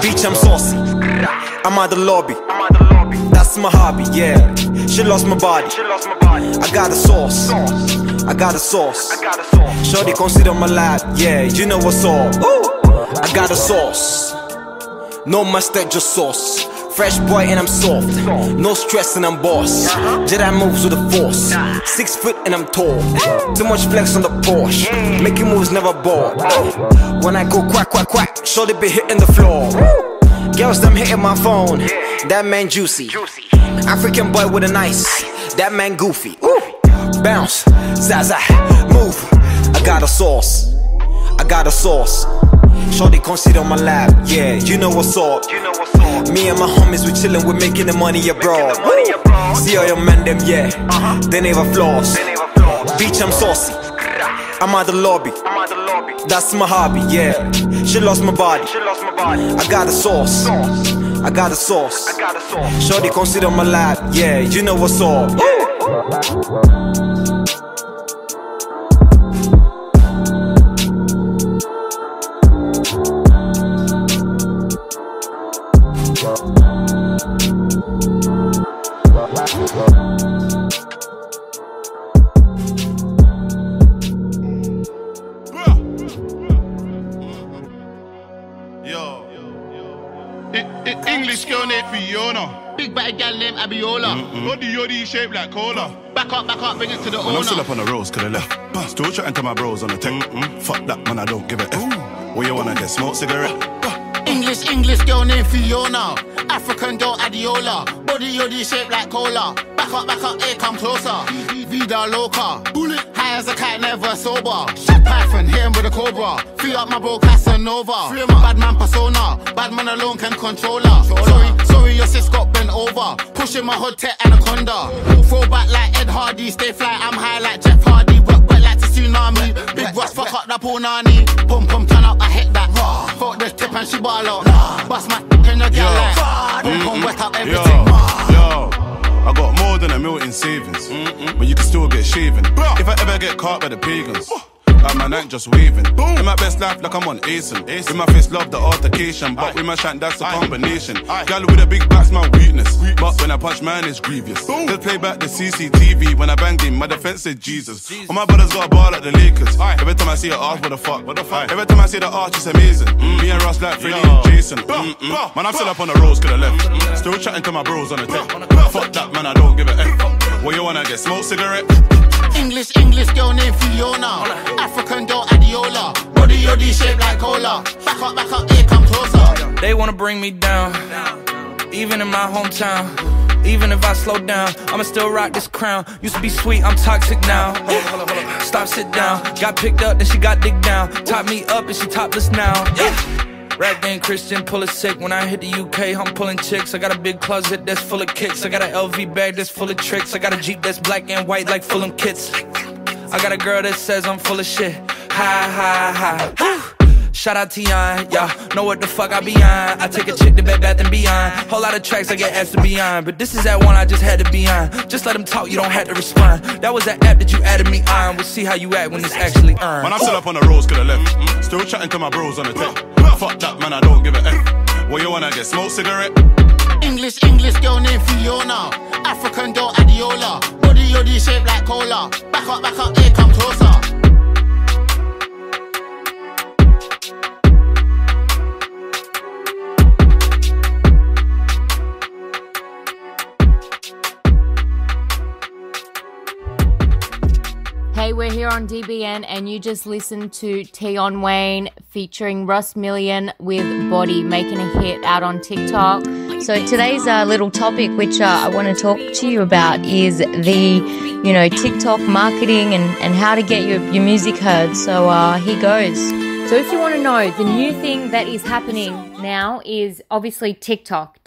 Bitch, I'm saucy, I'm at the lobby. That's my hobby, yeah. She lost my body. I got a sauce, I got a sauce. Shorty come sit on my lap, yeah, you know what's up. I got a sauce, no mustard, just sauce. Fresh boy and I'm soft, no stress and I'm boss. Jedi moves with the force, 6 foot and I'm tall. Too much flex on the Porsche, making moves never bored. When I go quack, quack, quack, sure they be hitting the floor. Girls, them hitting my phone, that man juicy. African boy with a nice, that man goofy. Bounce, zaza, move. I got a sauce, I got a sauce. Shorty come sit on my lap, yeah, you know what's up. Me and my homies, we chillin', we making the money abroad. See all your men them, yeah, they never floss. Bitch, I'm saucy, I'm at the lobby. That's my hobby, yeah. She lost my body. I got a sauce, I got a sauce. Shorty come sit on my lap, yeah, you know what's up. Fiona. Big batty gal named Abiola. Body yoddy shaped like cola. Back up, bring it to the owner. I'm still up on the roads, could have left. Still chatting to my bros on the tech. Fuck that, man, I don't give a F. Where you wanna get smoke cigarette? English girl named Fiona. African girl Adiola. Body yoddy shaped like cola. Back up, here come closer. Vida loca. Bullet. High as a kite, never sober. Python, hit him with a cobra. Free up my bro Casanova. Bad man persona. Bad man alone can control her. Sorry, your sis got bent over. Pushing my hood tech anaconda. Throw back like Ed Hardy. Stay fly, I'm high like Jeff Hardy. Work like the tsunami. Big Ross, fuck up that punani. Pum, turn up, I hit that. Fuck this tip and she ball out. Bust my in the gal like. Pum, wet up everything. Yo, I got more than $1 million in savings, but you can still get shaven. If I ever get caught by the pagans, I'm an ant just waving. In my best life, like I'm on Asen. With my face, love the altercation, but with my shank, that's a combination. Gal with a big back's my weakness, but when I punch, man, it's grievous. Just play back the CCTV when I bang him. My defense said Jesus. All my brothers got a ball like the Lakers. Every time I see an arch, what the fuck? Every time I see the arch, it's amazing. Me and Ross like Freddie and Jason. Man, I'm still up on the roads, could have left. Still chatting to my bros on the tech. Fuck that, man, I don't give a F. Where you wanna get smoke cigarette? English girl named Fiona. African girl Adiola. Body yoddy shaped like cola. Back up, here come closer. They wanna bring me down, even in my hometown. Even if I slow down, I'ma still rock this crown. Used to be sweet, I'm toxic now. Stop, sit down. Got picked up, then she got digged down. Top me up, and she topless now. Rap game Christian, pull it sick. When I hit the UK, I'm pulling chicks. I got a big closet that's full of kicks. I got an LV bag that's full of tricks. I got a Jeep that's black and white like Fulham kits. I got a girl that says I'm full of shit. Hi. Shout out to Yon, y'all know what the fuck I be on. I take a chick to Bed Bath & Beyond. Whole lot of tracks I get asked to be on, but this is that one I just had to be on. Just let them talk, you don't have to respond. That was that app that you added me on. We'll see how you act when it's actually earned. Man, I'm still up on the roads, could have left. Still chatting to my bros on the tech. Fuck that, man, I don't give a F. Where you wanna get smoke cigarette? English girl named Fiona. African girl Adiola. Body yoddy shaped like cola. Back up, here come closer. Hey, we're here on DBN and you just listened to Tion Wayne featuring Russ Million with Body, making a hit out on TikTok. So today's little topic which I want to talk to you about is the, TikTok marketing and how to get your music heard. So here goes. So if you want to know, the new thing that is happening now is obviously TikTok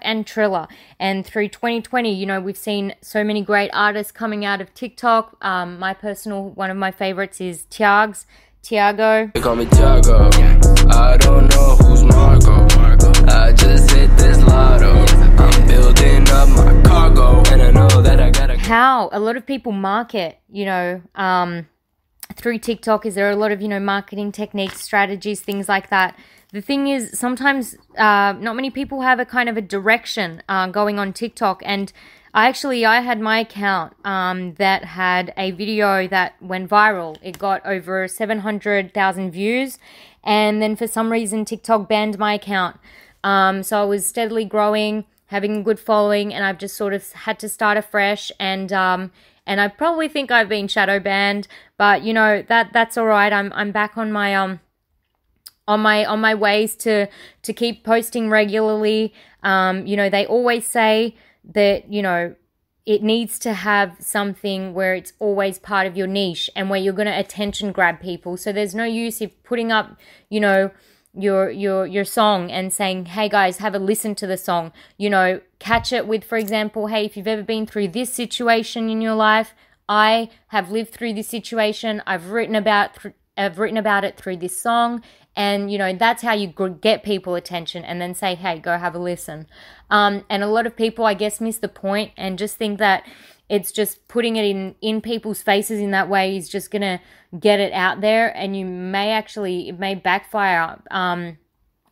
and Triller. And through 2020, we've seen so many great artists coming out of TikTok. One of my favorites is Tiago. They call me Tiago. I don't know who's Marco. I just hit this lotto. I'm building up my cargo, and I know that I gotta. How a lot of people market, through TikTok. Is there a lot of, marketing techniques, strategies, things like that? The thing is, sometimes not many people have a kind of a direction going on TikTok. And I had my account that had a video that went viral. It got over 700,000 views. And then for some reason, TikTok banned my account. So I was steadily growing, having a good following, and I've just sort of had to start afresh. And I probably think I've been shadow banned, but that's all right. I'm back on my on my ways to keep posting regularly. They always say that it needs to have something where it's always part of your niche and where you're going to attention grab people. So there's no use if putting up your song and saying, hey guys, have a listen to the song, catch it with, for example, hey, if you've ever been through this situation in your life, I have lived through this situation, I've written about it through this song, and that's how you get people attention, and then say, hey, go have a listen. And a lot of people, I guess, miss the point and just think that it's just putting it in people's faces in that way is just gonna get it out there, and it may backfire.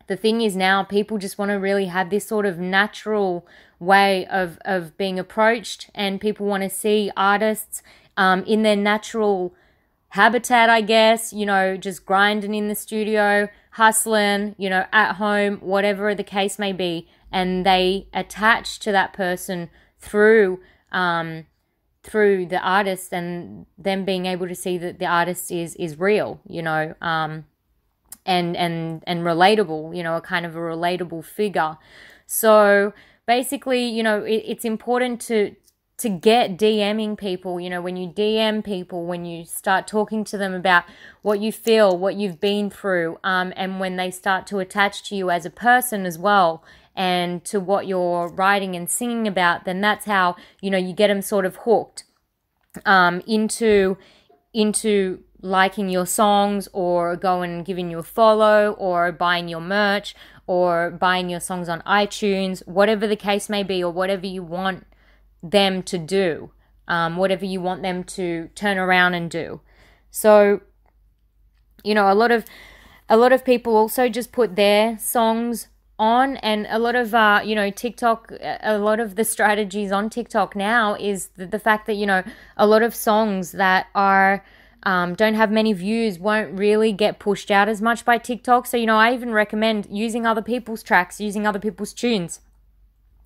The thing is now people just want to really have this sort of natural way of being approached, and people want to see artists in their natural habitat, I guess, just grinding in the studio, hustling, you know, at home, whatever the case may be, and they attach to that person through the artist, and them being able to see that the artist is real, you know, and relatable, you know, a kind of a relatable figure. So basically, you know, it's important to get DMing people, you know, when you DM people, when you start talking to them about what you feel, what you've been through, and when they start to attach to you as a person as well, and to what you're writing and singing about, then that's how, you know, you get them sort of hooked into liking your songs, or going and giving you a follow, or buying your merch, or buying your songs on iTunes, whatever the case may be, or whatever you want them to do, whatever you want them to turn around and do. So, you know, a lot of people also just put their songs on, and a lot of you know, TikTok, a lot of the strategies on TikTok now is the fact that, you know, a lot of songs that are don't have many views won't really get pushed out as much by TikTok. So, you know, I even recommend using other people's tracks, using other people's tunes,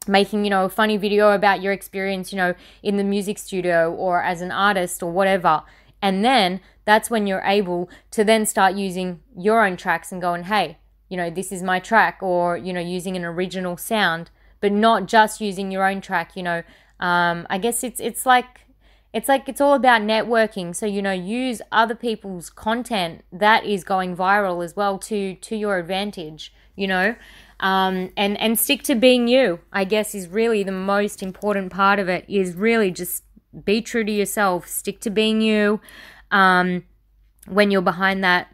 making, you know, a funny video about your experience, you know, in the music studio or as an artist or whatever. And then that's when you're able to then start using your own tracks and going, hey, you know, this is my track, or, you know, using an original sound, but not just using your own track, you know. I guess it's all about networking. So, you know, use other people's content that is going viral as well to your advantage, you know. And stick to being you, I guess, is really the most important part of it, is really just be true to yourself, stick to being you, when you're behind that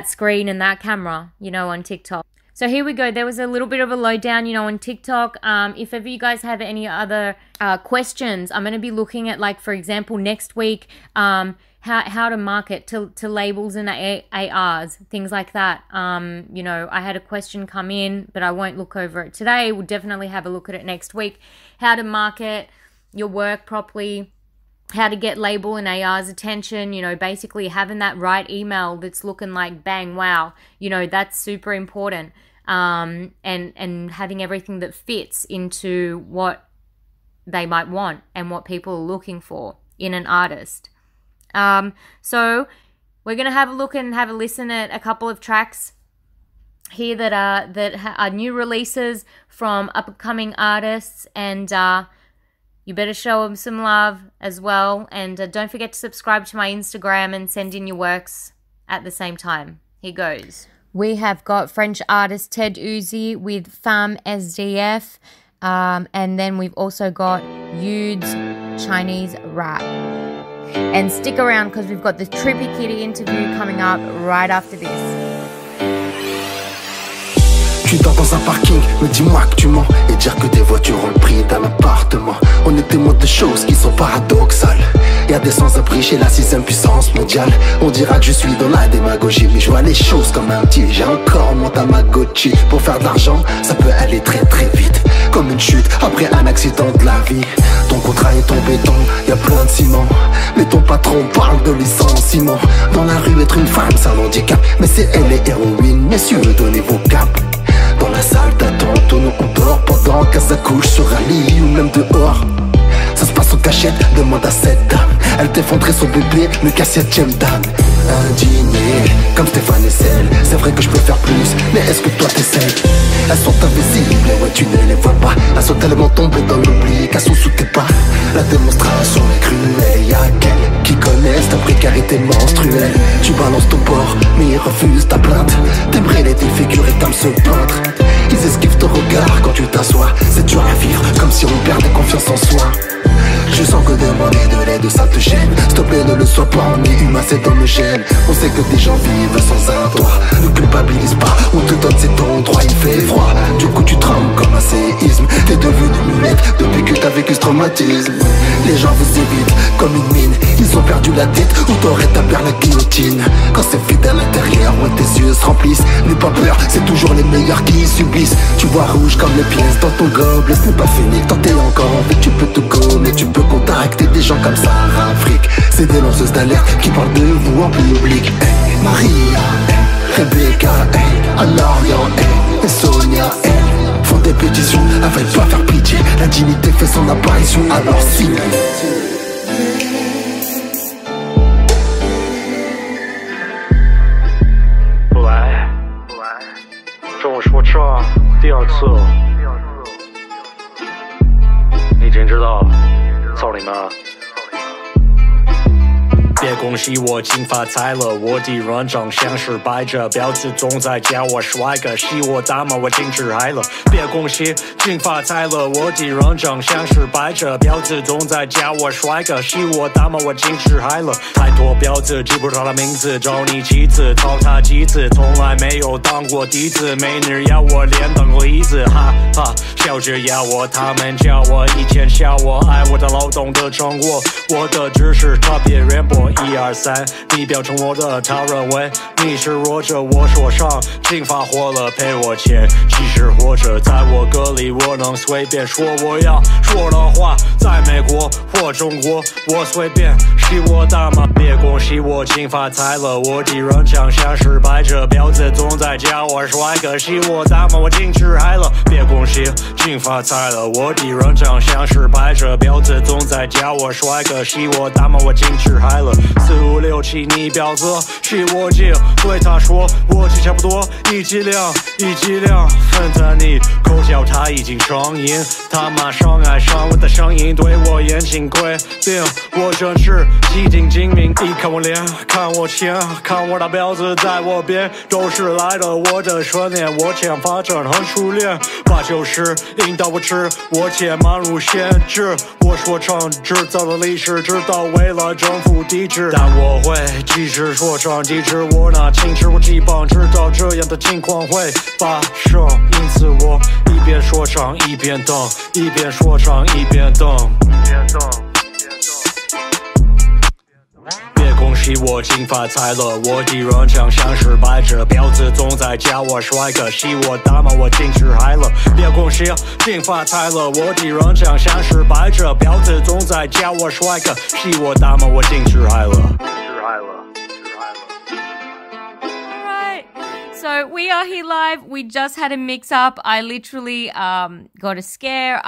screen and that camera, you know, on TikTok. So here we go. There was a little bit of a lowdown, you know, on TikTok. If ever you guys have any other questions, I'm going to be looking at, like, for example, next week, how to market to labels and ARs, things like that. You know, I had a question come in, but I won't look over it today. We'll definitely have a look at it next week. How to market your work properly, how to get label and AR's attention, you know, basically having that right email that's looking like bang, wow, you know, that's super important. And having everything that fits into what they might want and what people are looking for in an artist. So we're going to have a look and have a listen at a couple of tracks here that are new releases from upcoming artists, and you better show them some love as well. And don't forget to subscribe to my Instagram and send in your works at the same time. Here goes. We have got French artist Ted Uzi with Femme SDF. And then we've also got Yude's Chinese Rap. And stick around because we've got the Trippie Kitty interview coming up right after this. Tu dors dans un parking, mais dis-moi que tu mens. Et dire que des voitures ont le prix d'un appartement. On est témoin de choses qui sont paradoxales. Y'a des sans-abri chez la 6ème puissance mondiale. On dira que je suis dans la démagogie, mais je vois les choses comme un petit. J'ai encore mon Tamagotchi. Pour faire de l'argent, ça peut aller très très vite. Comme une chute après un accident de la vie. Ton contrat est ton béton, y'a plein de ciment. Mais ton patron parle de licenciement. Dans la rue, être une femme, c'est un handicap. Mais c'est elle les héroïnes, messieurs, donnez vos caps. Dans la salle d'attente, nous on dort pendant qu'elle s'accouche sur un lit ou même dehors. Ça se passe en cachette, demande à cette dame. Elle défendrait son bébé, mais qu'à 7ème dame. Indigné, comme Stéphane et Celle. C'est vrai que je peux faire plus, mais est-ce que toi t'essayes? Elles sont invisibles, ouais tu ne les vois pas. Elles sont tellement tombées dans l'oubli qu'elles sont sous tes pas. La démonstration est cruelle, et y'a qu'elles qui connaissent ta précarité menstruelle. Tu balances ton port, mais ils refusent ta plainte. T'aimerais les défigurer comme ce peintre. Ils esquivent ton regard quand tu t'assois. C'est dur à vivre, comme si on perdait confiance en soi. Je sens que demander de l'aide ça te gêne. S'il te plaît ne le sois pas, on est humain, c'est dans le gène. On sait que des gens vivent sans un toit. Ne culpabilise pas, on te donne c'est ton droit. Il fait froid, du coup tu trembles comme un séisme. T'es devenu muette depuis que t'as vécu ce traumatisme. Les gens vous évitent comme une mine. Ils ont perdu la tête ou t'aurais ta paire la guillotine. Quand c'est vide à l'intérieur, ouais tes yeux se remplissent. N'aie pas peur, c'est toujours les meilleurs qui subissent. Tu vois rouge comme les pièces dans ton gobelet. Ce n'est pas fini, tant t'es encore en vie. Tu peux te gommer, tu peux contacter des gens comme ça en Afrique. C'est des lanceuses d'alerte qui parlent de vous en public. Hey, Maria, hey, Rebecca, Alaria, et Sonia, font des pétitions, elles veulent pas faire pitié. L'indignité fait son apparition, alors signe.来，跟我说唱第2次，你真知道，操你妈！别恭喜我金发财了，我的人长相是白着，婊子总在叫我帅哥，喜我大妈我精致嗨了。别恭喜金发财了，我的人长相是白着，婊子总在叫我帅哥，喜我大妈我精致嗨了。太多婊子记不住他名字，找你妻子操他几次，从来没有当过弟子，美女要我脸当个椅子，哈哈，笑着要我，他们叫我以前笑我，爱我的劳动的成果，我的知识特别渊博。1、2、3，你表成我的，他认为你是弱者，我说唱，金发火了赔我钱。其实活着在我歌里，我能随便说我要说的话，在美国或中国，我随便喜我大妈。别恭喜我金发财了，我的人长相是白着，婊子总在叫我帅哥，喜我大妈我精致嗨了。别恭喜金发财了，我的人长相是白着，婊子总在叫我帅哥，喜我大妈我精致嗨了。4、5、6、7，你婊子是我姐，对他说我姐差不多1剂量，1剂量分在你口角，他已经上瘾，他马上爱上我的声音，对我严刑规定，我真是细听精明。一看我脸，看我钱，看我大婊子在我边，都是来的我的顺念，我枪法真很熟练，8、9、10引导我吃，我且漫入限制，我说唱制造了历史，直到为了征服地质，但我会继续说唱，即使我那情绪我羁绊，知道这样的情况会发生，因此我一边说唱一边等，一边说唱一边等。别恭喜我金发财了，我的人长相是白着，婊子总在叫我帅哥，喜我大妈我精致嗨了。别恭喜金发财了，我的人长相是白着，婊子总在叫我帅哥，喜我大妈我精致嗨了。So we are here live. We just had a mix up. I literally got a scare.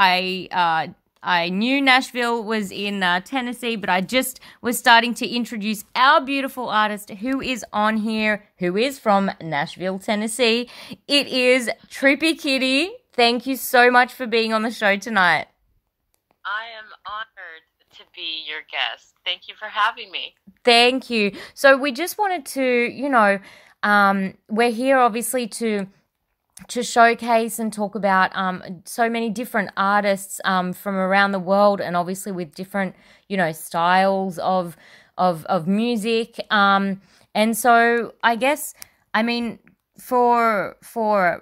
I knew Nashville was in Tennessee, but I just was starting to introduce our beautiful artist who is on here, who is from Nashville, Tennessee. It is Trippie Kitty. Thank you so much for being on the show tonight. I am honored to be your guest. Thank you for having me. Thank you. So we just wanted to, we're here obviously to showcase and talk about so many different artists from around the world, and obviously with different styles of music, and so I guess for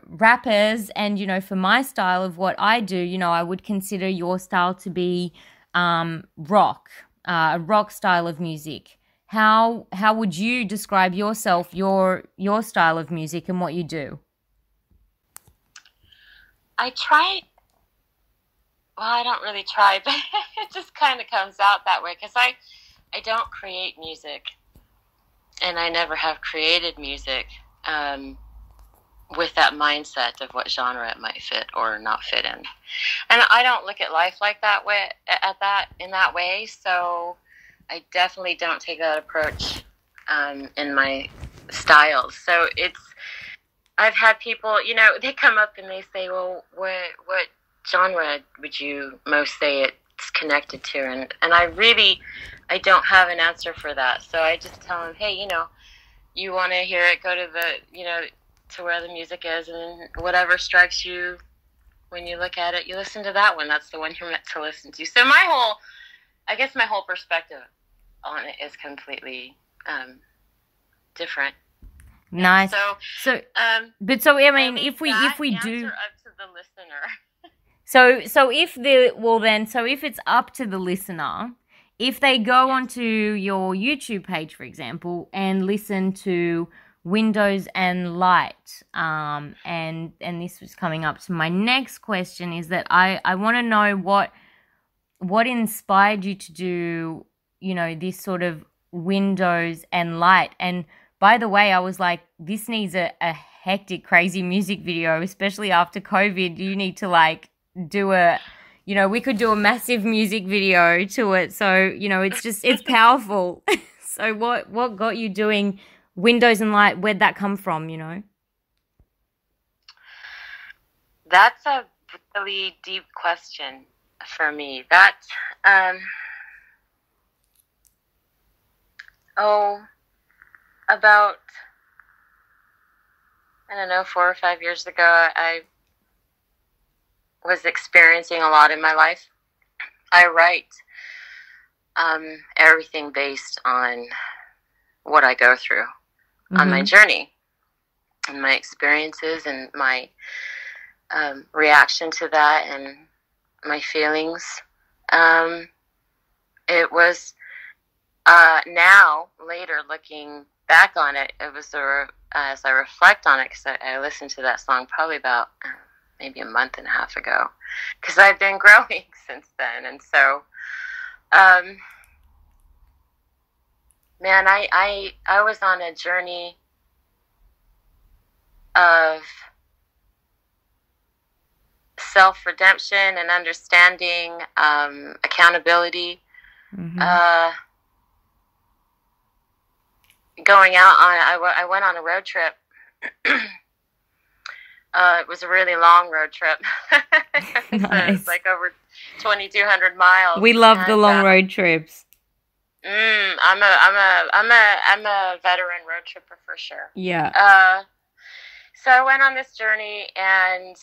rappers and for my style of what I do, I would consider your style to be rock, a rock style of music. How would you describe yourself, your style of music and what you do? I don't really try, but it just kind of comes out that way because I don't create music, and I never have created music with that mindset of what genre it might fit or not fit in. And I don't look at life like that way, in that way, so I definitely don't take that approach in my styles. So I've had people, they come up and they say, well, what genre would you most say it's connected to? And I don't have an answer for that. So I just tell them, hey, you want to hear it, go to to where the music is, and whatever strikes you when you look at it, you listen to that one. That's the one you're meant to listen to. So my whole perspective on it is completely different. Nice. So if we do, up to the listener. So if it's up to the listener, if they go onto your YouTube page, for example, and listen to Windows and Light, and this was coming up. So my next question is that I want to know what inspired you to do, this sort of Windows and Light, and by the way, I was like, this needs a hectic, crazy music video, especially after COVID. You need to like do we could do a massive music video to it. So, it's powerful. So what got you doing Windows and Light? Where'd that come from, That's a really deep question for me. About, I don't know, 4 or 5 years ago, I was experiencing a lot in my life. I write everything based on what I go through on my journey and my experiences and my reaction to that and my feelings. It was now, later, looking back on it, it was as I reflect on it, because I listened to that song probably about maybe a month and a half ago, because I've been growing since then. And so, man, I was on a journey of self-redemption and understanding, accountability, going out on, I went on a road trip. It was a really long road trip. Nice. So it was like over 2,200 miles. We love the long road trips. I'm a veteran road tripper for sure. Yeah. So I went on this journey, and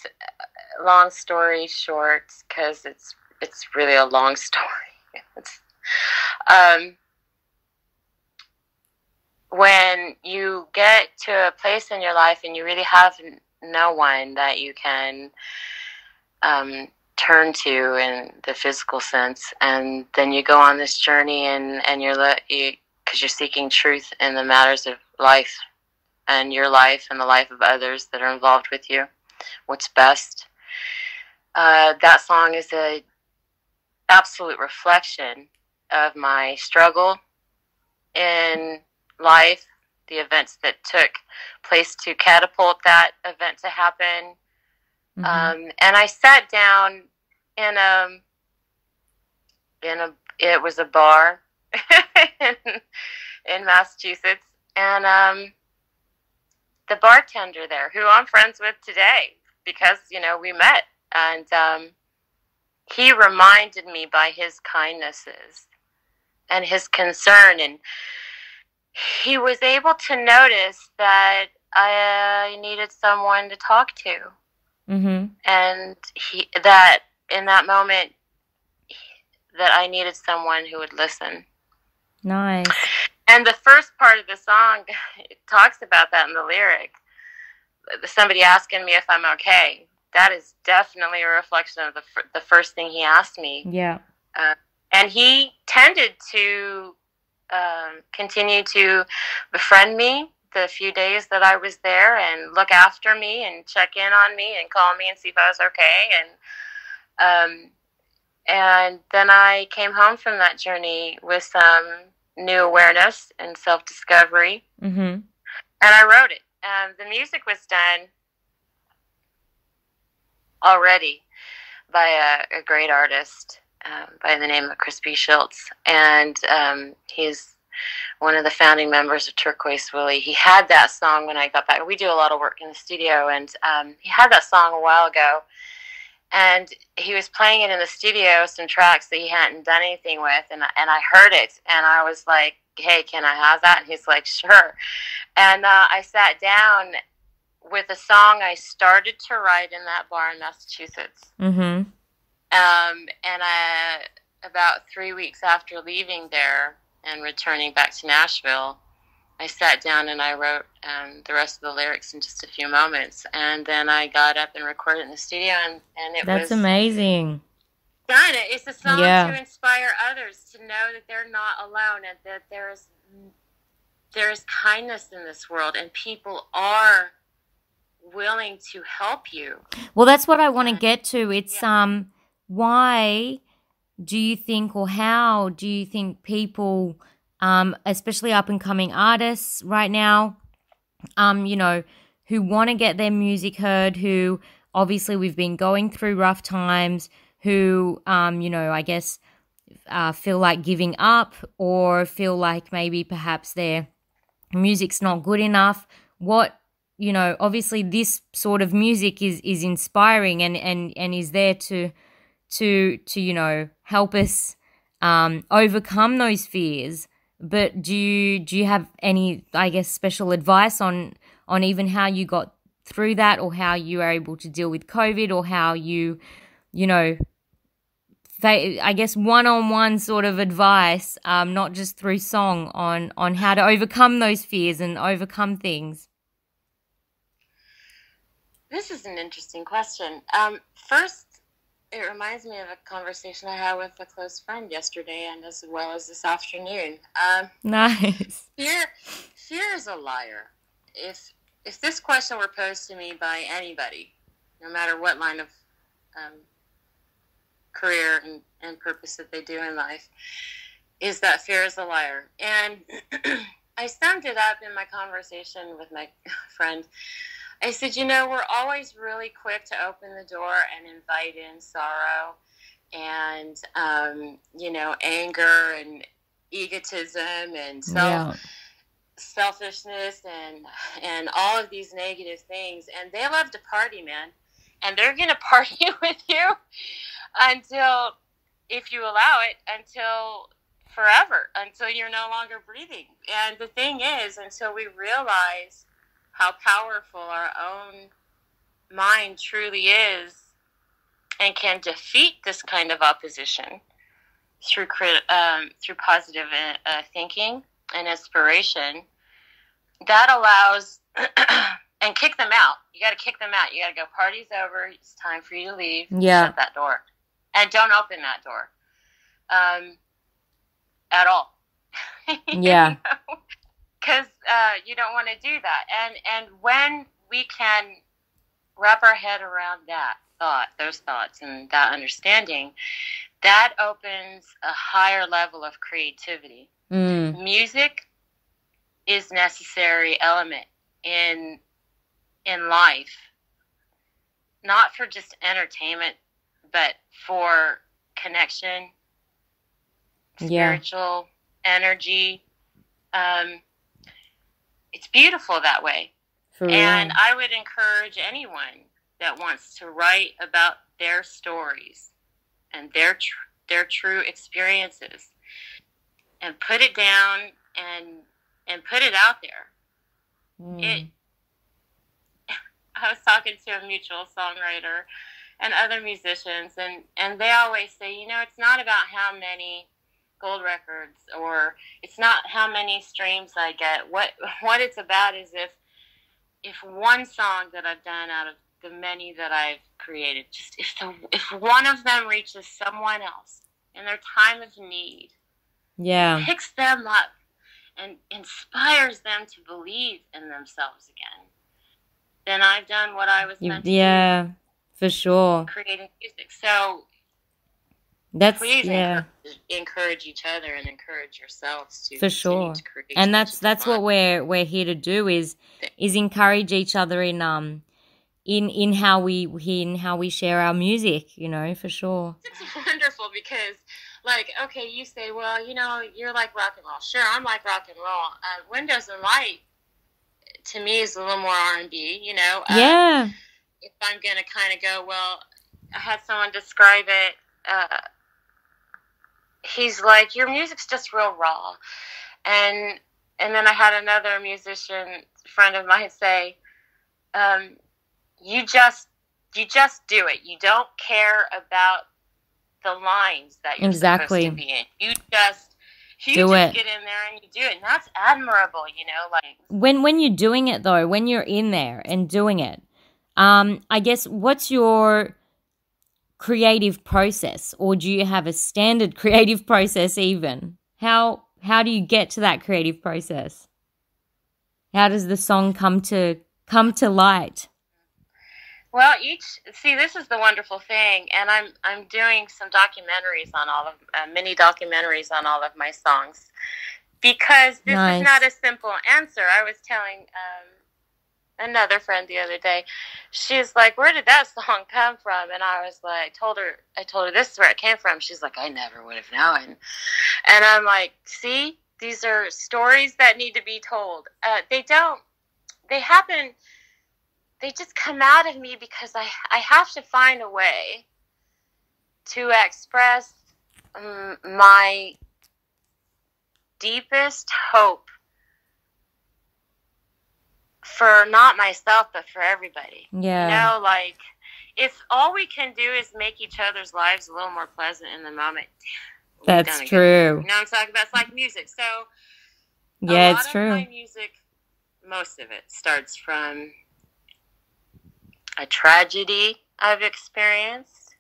long story short, because it's really a long story. When you get to a place in your life and you really have no one that you can turn to in the physical sense, and then you go on this journey and because you're seeking truth in the matters of life and your life and the life of others that are involved with you, what's best. That song is a absolute reflection of my struggle in life, the events that took place to catapult that event to happen. And I sat down in it was a bar in Massachusetts, and the bartender there, who I'm friends with today because we met, and he reminded me by his kindnesses and his concern, and he was able to notice that I needed someone to talk to. And that in that moment, that I needed someone who would listen. Nice. And the first part of the song, it talks about that in the lyric. Somebody asking me if I'm okay. That is definitely a reflection of the first thing he asked me. Yeah. And he tended to continue to befriend me the few days that I was there, and look after me and check in on me and call me and see if I was okay. And then I came home from that journey with some new awareness and self-discovery. And I wrote it. The music was done already by a great artist by the name of Crispy Schultz. And he's one of the founding members of Turquoise Willie. He had that song when I got back. We do a lot of work in the studio, and he had that song a while ago. And he was playing it in the studio, some tracks that he hadn't done anything with, and I heard it, and I was like, hey, can I have that? And he's like, sure. And I sat down with a song I started to write in that bar in Massachusetts. Mm-hmm. And about 3 weeks after leaving there and returning back to Nashville, I sat down and I wrote the rest of the lyrics in just a few moments. And then I got up and recorded it in the studio, and it That's was amazing. done. It's a song Yeah. to inspire others to know that they're not alone, and that there is kindness in this world, and people are willing to help you. Well, that's what I want to get to. It's why do you think, or how do you think people especially up and coming artists right now, you know, who want to get their music heard, who obviously we've been going through rough times, who, you know, I guess feel like giving up or feel like maybe perhaps their music's not good enough. What, you know, obviously this sort of music is inspiring and is there to you know, help us overcome those fears. But do you have any, I guess, special advice on even how you got through that, or how you were able to deal with COVID, or how you know, I guess one-on-one sort of advice, not just through song, on how to overcome those fears and overcome things? This is an interesting question. First, it reminds me of a conversation I had with a close friend yesterday, and as well as this afternoon. Nice. Fear is a liar. If this question were posed to me by anybody, no matter what line of career and purpose that they do in life, is that fear is a liar. And I summed it up in my conversation with my friend. I said, you know, we're always really quick to open the door and invite in sorrow and, you know, anger and egotism and selfishness and all of these negative things. And they love to party, man. And they're going to party with you until, if you allow it, until forever, until you're no longer breathing. And the thing is, until we realize how powerful our own mind truly is and can defeat this kind of opposition through positive thinking and inspiration, that allows and kick them out. You got to kick them out. You got to go, party's over. It's time for you to leave. Yeah. Shut that door. And don't open that door at all. Yeah. Because you don't want to do that. And when we can wrap our head around that thought, those thoughts, and that understanding, that opens a higher level of creativity. Music is a necessary element in life, not for just entertainment, but for connection, spiritual energy. It's beautiful that way. And I would encourage anyone that wants to write about their stories and their true experiences and put it down and put it out there. I was talking to a mutual songwriter and other musicians, and they always say, you know, it's not about how many gold records, or it's not how many streams I get. What it's about is if one song that I've done out of the many that I've created, just if one of them reaches someone else in their time of need, picks them up and inspires them to believe in themselves again, then I've done what I was meant to do. Yeah, for sure. Creating music. So please encourage each other and encourage yourselves to, for sure. To create. And that's what we're here to do is encourage each other in how we share our music, you know, for sure. It's wonderful because, like, okay, you say, well, you know, you're like rock and roll. Sure, I'm like rock and roll. Windows and Light, to me, is a little more R&B, you know. If I'm going to kind of go, well, I had someone describe it. He's like, your music's just real raw. And then I had another musician friend of mine say, you just do it. You don't care about the lines that you're supposed to be in. You just get in there and you do it. And that's admirable, you know, like when you're doing it though, when you're in there and doing it, I guess what's your creative process, or do you have a standard creative process even? How do you get to that creative process? How does the song come to light? Well, this is the wonderful thing, and I'm doing some documentaries on all of mini documentaries on all of my songs, because this Nice. is not a simple answer. I was telling another friend the other day. She's like, "Where did that song come from?" And I was like, I told her this is where it came from. She's like, "I never would have known." And I'm like, "See, these are stories that need to be told. They happen. They just come out of me because I have to find a way to express my deepest hope for not myself, but for everybody. Yeah. You know, like, if all we can do is make each other's lives a little more pleasant in the moment, we've That's done a good true. job. You know what I'm talking about? It's like music. So, Yeah, a it's lot true. of my music, most of it, starts from a tragedy I've experienced,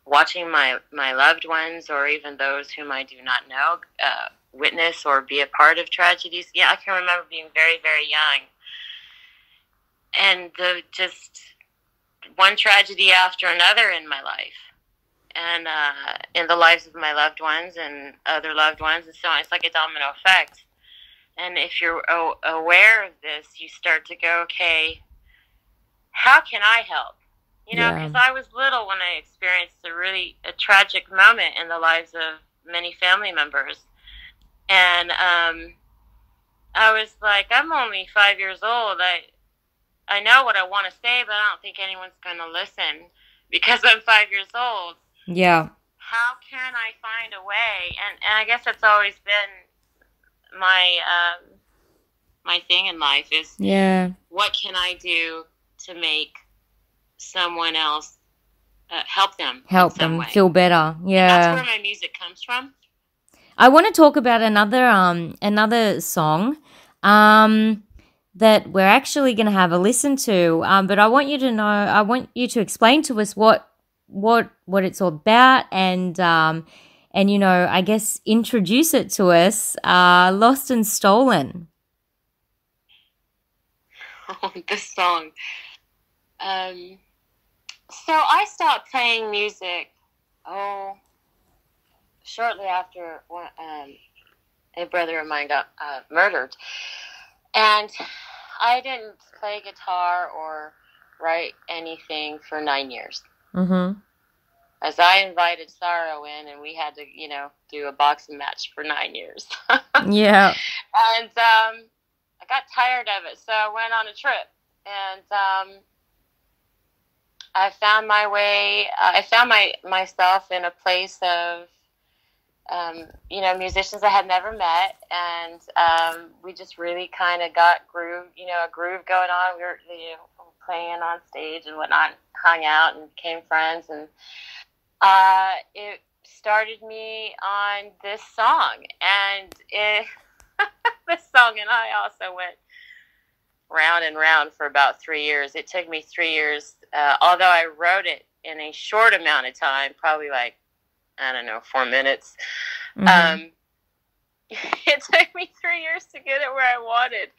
watching my loved ones, or even those whom I do not know, witness or be a part of tragedies. Yeah, I can remember being very, very young, and just one tragedy after another in my life, and in the lives of my loved ones and other loved ones, and so on. It's like a domino effect. And if you're aware of this, you start to go, okay, how can I help? You know, because I was little when I experienced a tragic moment in the lives of many family members. And I was like, I'm only 5 years old. I know what I want to say, but I don't think anyone's going to listen because I'm 5 years old. Yeah. How can I find a way? And I guess that's always been my my thing in life is, what can I do to make someone else help them feel better. Yeah. And that's where my music comes from. I want to talk about another song that we're actually going to have a listen to, but I want you to explain to us what it's all about, and you know, I guess introduce it to us. Lost and Stolen. Oh, this song. So I stopped playing music, shortly after a brother of mine got murdered. And I didn't play guitar or write anything for 9 years. Mm-hmm. As I invited sorrow in, and we had to, you know, do a boxing match for 9 years. Yeah. And I got tired of it, so I went on a trip. And I found my way. I found myself in a place of, you know, musicians I had never met, and we just really kind of got a groove going on. We were, you know, playing on stage and whatnot, hung out and became friends, and it started me on this song, and this song and I also went round and round for about 3 years. It took me 3 years, although I wrote it in a short amount of time, probably like, I don't know, 4 minutes. Mm-hmm. It took me 3 years to get it where I wanted.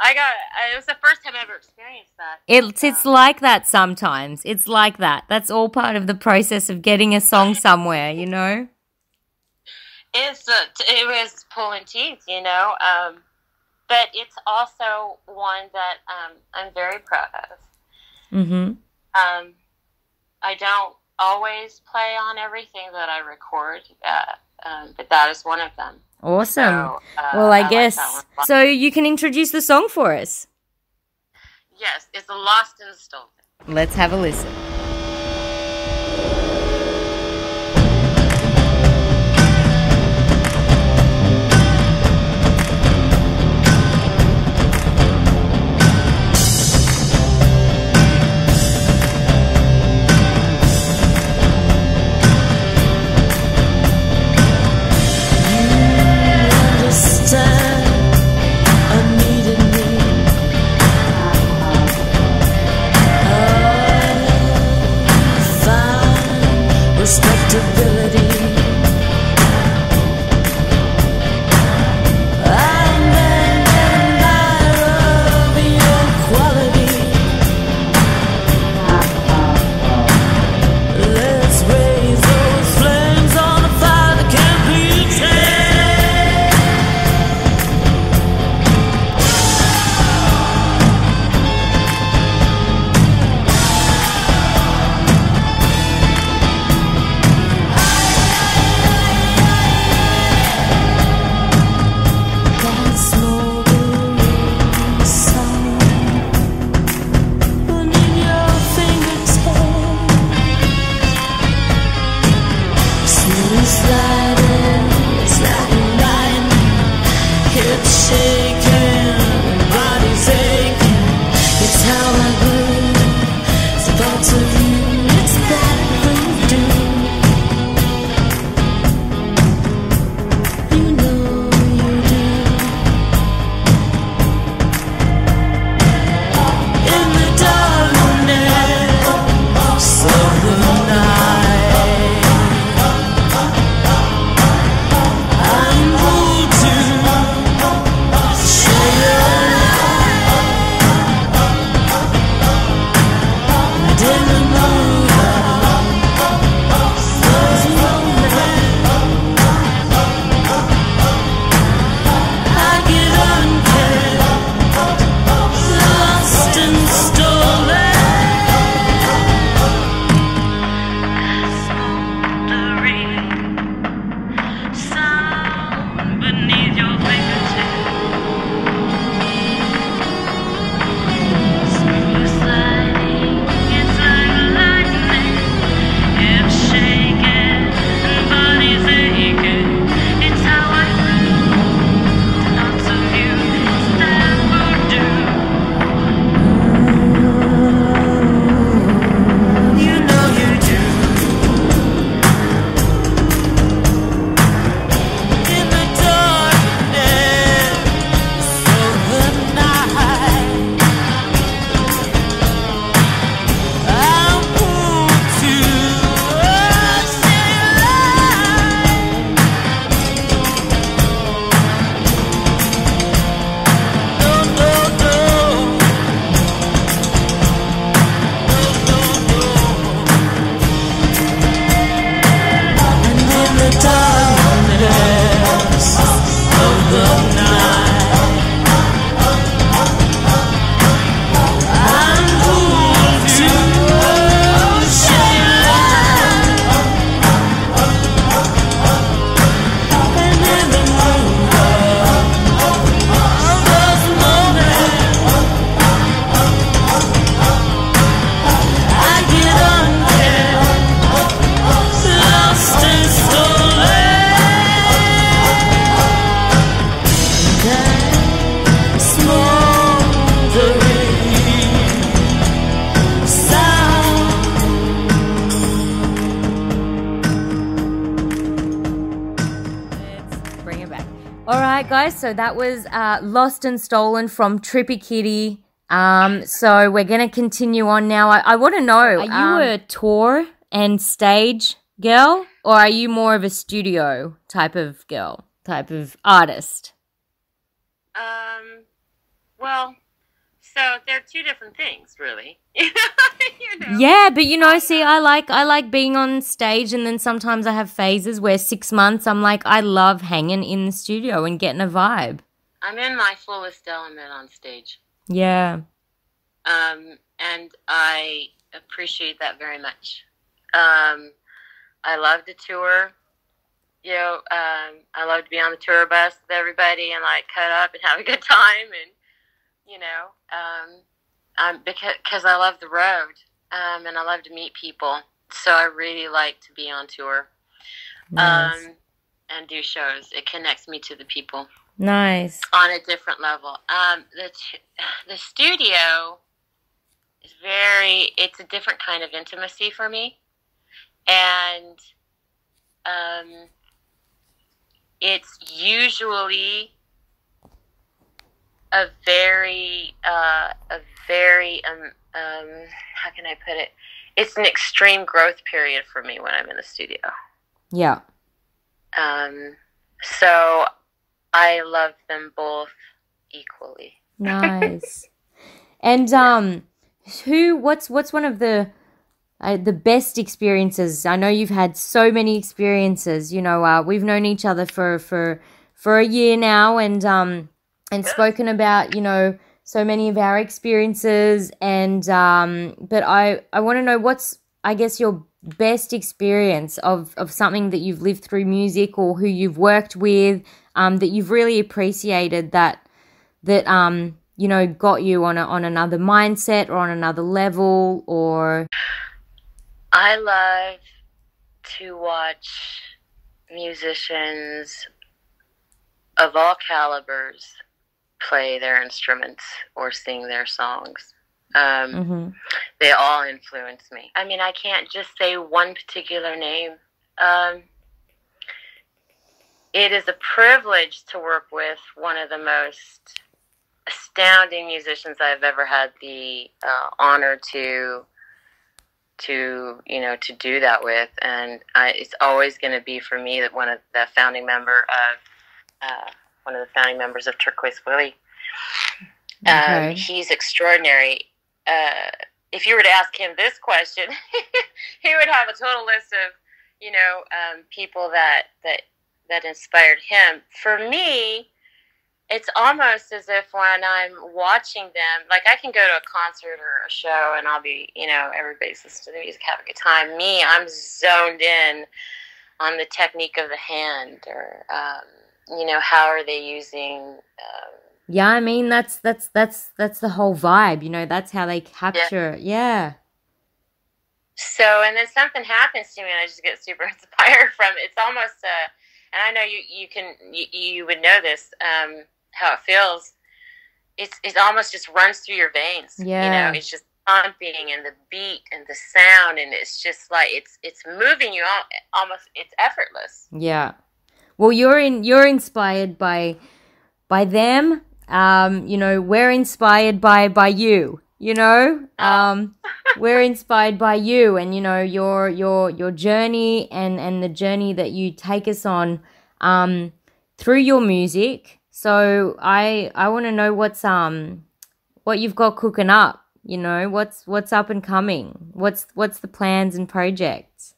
It was the first time I ever experienced that. It's like that sometimes. It's like that. That's all part of the process of getting a song somewhere, you know? It was pulling teeth, you know? But it's also one that I'm very proud of. Mm-hmm. I don't always play on everything that I record, but that is one of them. Awesome. So, well, I guess, like that one. so you can introduce the song for us. Yes, it's Lost and Stolen. Let's have a listen. I needed me. Oh. Hips shaking, bodies aching. It's how I grew. It's thoughts of you. It's that voodoo. You know you do. In the darkness of the night, I'm moved to share your light. And in the moonlight, there's no night. I get uncared, lost and stolen. Sound beneath your fingertips. Smooth sliding, it's like lightning. Hips shaking and bodies aching. It's how I feel. Thoughts of you, it's that voodoo. You know you do. In the darkness of the night, I'm moved to share light. No, no, no. And in the darkness of the night, I'm moved to share light. And in the moonlight of this moment, I get uncared, lost and stolen. That smoldering sound. Bring it back. All right, guys. So that was Lost and Stolen from Trippie Kitty. So we're going to continue on now. I want to know, are you a tour and stage girl, or are you more of a studio type of girl, type of artist? Well, so they're two different things, really. Yeah, but see, I like being on stage, and then sometimes I have phases where 6 months I'm like, I love hanging in the studio and getting a vibe. I'm in my fullest element on stage. Yeah. And I appreciate that very much. I love to tour. I love to be on the tour bus with everybody and like cut up and have a good time, and because I love the road, and I love to meet people, so I really like to be on tour. Nice. And do shows. It connects me to the people. Nice. On a different level. The studio is it's a different kind of intimacy for me. And it's usually a very how can I put it? It's an extreme growth period for me when I'm in the studio. Yeah. So I love them both equally. Nice. And what's one of the best experiences? I know you've had so many experiences. We've known each other for a year now, and spoken about so many of our experiences. And but I want to know what's, I guess, your best experience of something that you've lived through music, or who you've worked with, that you've really appreciated, that got you on another mindset or on another level. Or I love to watch musicians of all calibers play their instruments or sing their songs. They all influence me. I mean, I can't just say one particular name. It is a privilege to work with one of the most astounding musicians I've ever had the honor to do that with, and it's always going to be for me that one of the founding members of Turquoise Willie. He's extraordinary. If you were to ask him this question, he would have a total list of people that inspired him. For me, it's almost as if when I'm watching them, like I can go to a concert or a show and I'll be, everybody's listening to the music, having a good time. Me, I'm zoned in on the technique of the hand, or, how are they using... yeah, I mean, that's the whole vibe, that's how they capture it. Yeah. So, and then something happens to me and I just get super inspired from it. It's almost, and I know you would know this, how it feels. It almost just runs through your veins. Yeah. It's just pumping, and the beat and the sound, and it's just like it's moving you almost. It's effortless. Yeah. Well, you're inspired by them. We're inspired by you. We're inspired by you, and your journey and the journey that you take us on through your music. So I want to know what you've got cooking up. What's up and coming. What's the plans and projects?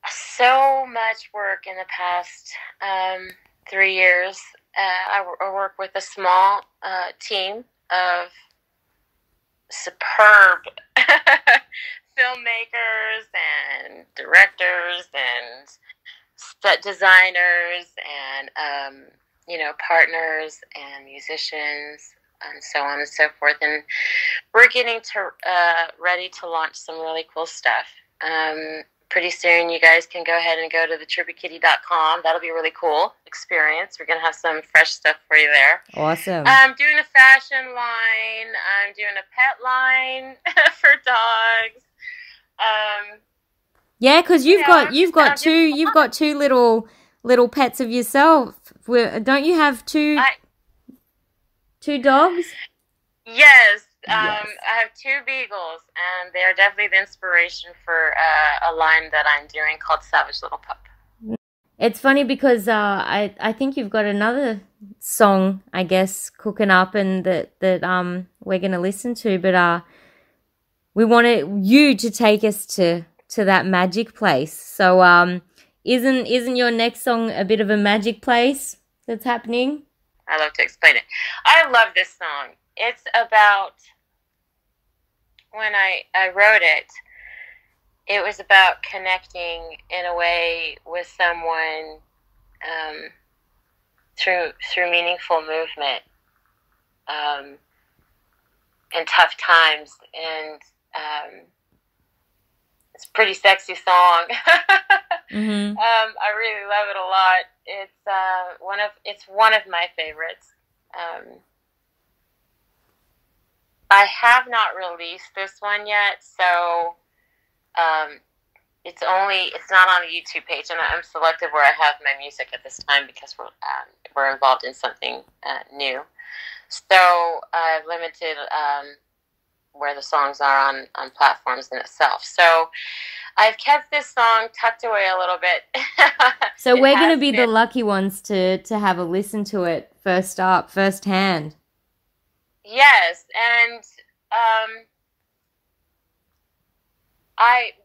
So much work in the past 3 years. I work with a small team of superb filmmakers and directors and set designers and partners and musicians and so on and so forth. And we're getting ready to launch some really cool stuff. Pretty soon you guys can go ahead and go to the trippiekitty.com. That'll be a really cool experience. We're going to have some fresh stuff for you there. Awesome. I'm doing a fashion line. I'm doing a pet line for dogs. Yeah, because you've got two little pets of yourself. Don't you have two dogs? Yes. I have 2 beagles, and they are definitely the inspiration for a line that I'm doing called Savage Little Pup. It's funny because I think you've got another song, I guess, cooking up, and that we're going to listen to, but we wanted you to take us to that magic place. So isn't your next song a bit of a magic place that's happening? I love to explain it. I love this song. It's about... When I wrote it, it was about connecting in a way with someone through meaningful movement in tough times, and it's a pretty sexy song. I really love it a lot. It's one of my favorites. I have not released this one yet, so it's not on the YouTube page, and I'm selective where I have my music at this time because we're involved in something new. So I've limited where the songs are on platforms in itself. So I've kept this song tucked away a little bit. So we're going to be the lucky ones to have a listen to it firsthand. Yes, and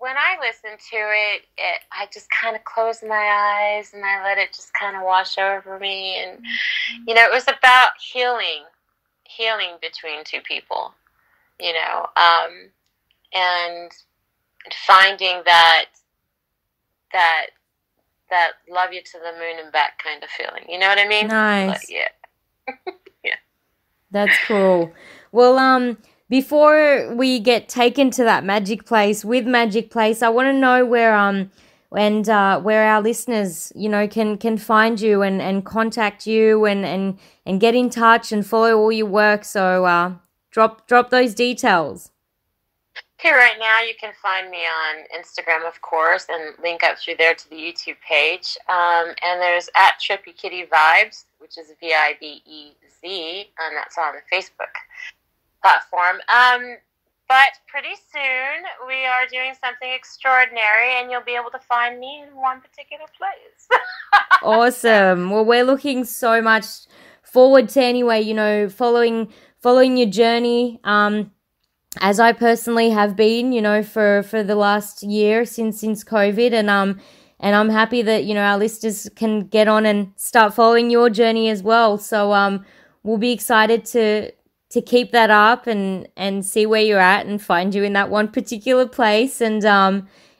when I listen to it, I just kind of close my eyes and I let it just kind of wash over me. And it was about healing between 2 people, and finding that love you to the moon and back kind of feeling. You know what I mean? Nice. But, yeah. Yeah. That's cool. Well, before we get taken to that magic place, I want to know and where our listeners, you know, can find you and contact you and get in touch and follow all your work. So drop those details. Okay, right now you can find me on Instagram, of course, and link up through there to the YouTube page. And there's at Trippie Kitty Vibes, which is VIBEZ, and that's on the Facebook platform. But pretty soon we are doing something extraordinary, and you'll be able to find me in one particular place. Awesome. Well, we're looking so much forward to, anyway, you know, following your journey. As I personally have been, you know, for the last year since COVID, and I'm happy that, you know, our listeners can get on and start following your journey as well. So we'll be excited to keep that up and see where you're at and find you in that one particular place. And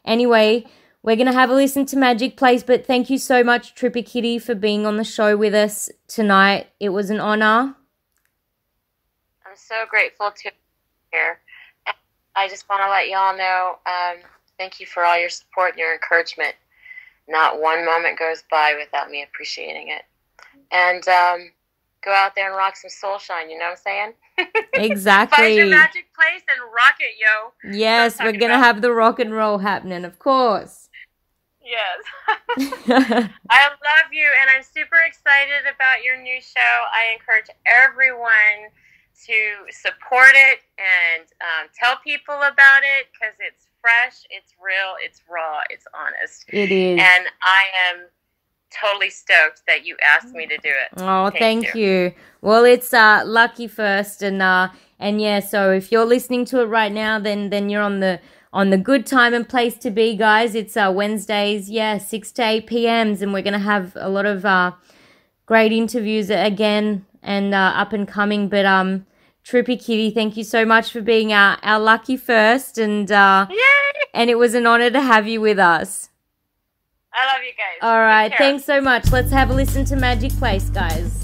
anyway, we're gonna have a listen to Magic Place. But thank you so much, Trippie Kitty, for being on the show with us tonight. It was an honor. I'm so grateful to be here. I just want to let y'all know, thank you for all your support and your encouragement. Not one moment goes by without me appreciating it. And go out there and rock some soul shine, you know what I'm saying? Exactly. Find your magic place and rock it, yo. Yes, we're going to have the rock and roll happening, of course. Yes. I love you, and I'm super excited about your new show. I encourage everyone to support it and tell people about it, because it's fresh, it's real, it's raw, it's honest. It is. And I am totally stoked that you asked me to do it. Oh, thank you. Well, it's Lucky First, and yeah, so if you're listening to it right now, then you're on the good time and place to be, guys. It's Wednesdays, 6 to 8 p.m.s, and we're going to have a lot of great interviews again and up and coming. But Trippie Kitty, thank you so much for being our Lucky First, and it was an honor to have you with us. I love you guys. All right, thanks so much. Let's have a listen to Magic Place, guys.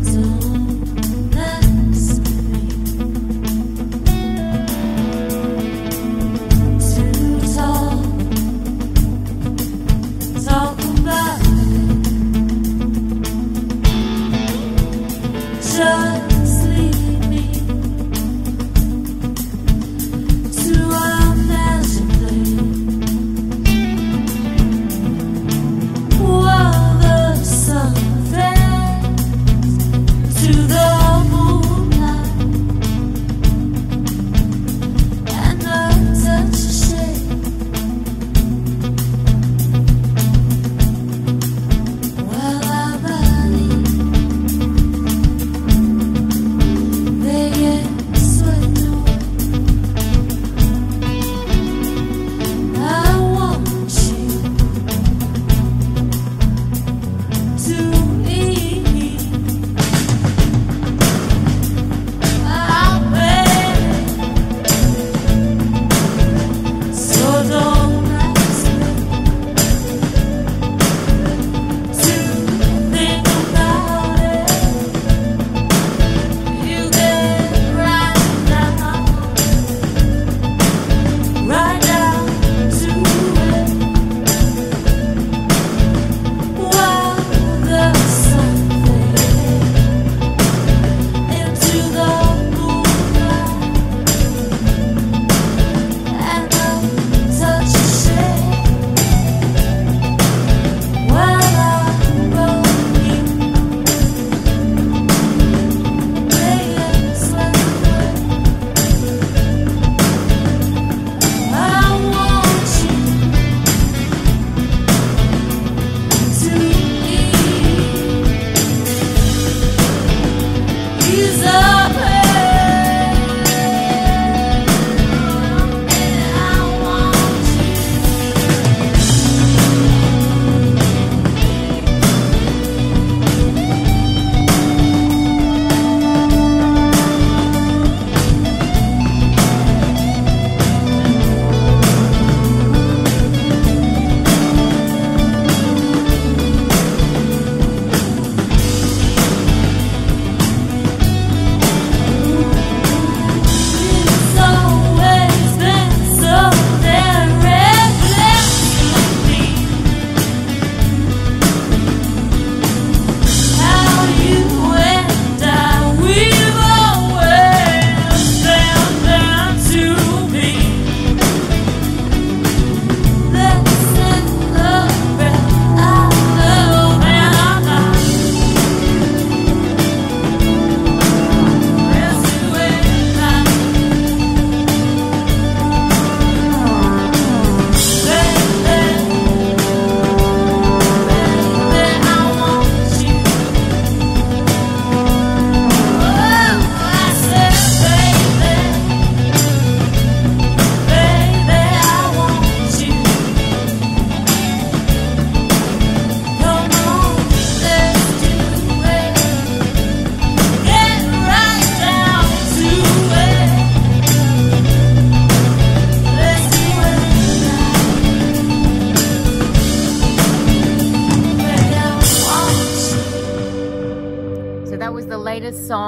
So let's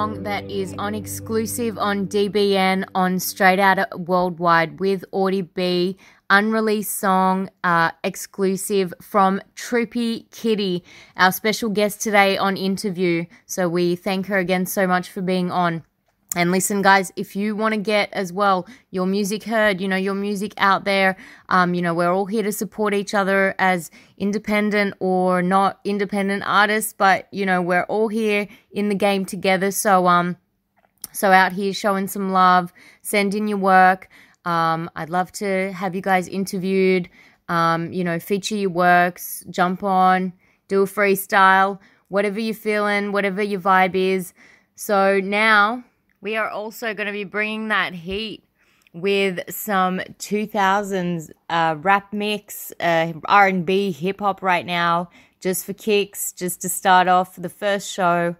song that is on exclusive on DBN on Straight Outta Worldwide with Audie B. Unreleased song, exclusive from Trippie Kitty, our special guest today on interview. So we thank her again so much for being on. And listen, guys, if you want to get as well your music heard, you know, your music out there, you know, we're all here to support each other as independent or not independent artists, but, you know, we're all here in the game together. So, so out here showing some love, send in your work. I'd love to have you guys interviewed, you know, feature your works, jump on, do a freestyle, whatever you're feeling, whatever your vibe is. So now we are also going to be bringing that heat with some 2000s rap mix, R&B, hip-hop right now, just for kicks, just to start off the first show,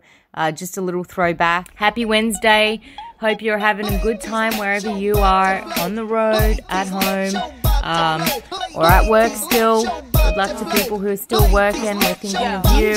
just a little throwback. Happy Wednesday. Hope you're having a good time wherever you are, on the road, at home, or at work still. Good luck to people who are still working. We're thinking of you.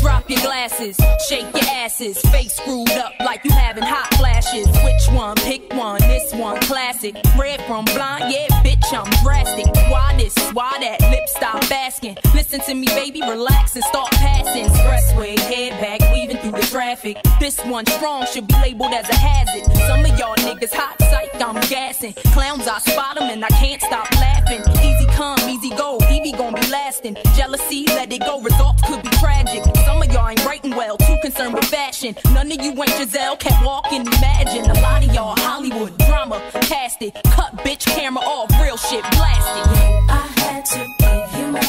Drop your glasses, shake your asses, face screwed up like you having hot flashes. Which one? Pick one. This one classic. Red from blind, yeah, bitch, I'm drastic. Why this? Why that? Lip stop asking. Listen to me, baby, relax and start passing. Expressway, head back, weaving through the traffic. This one strong should be labeled as a hazard. Some of y'all niggas hot psych, I'm gassing. Clowns, I spot them and I can't stop laughing. Easy come, easy go, Evie gon' be lasting. Jealousy, let it go, results could be tragic. Some of y'all ain't writing well, too concerned with fashion. None of you ain't Giselle, can't walk and imagine. A lot of y'all Hollywood drama, cast it. Cut bitch camera off, real shit blasted. I had to give you up,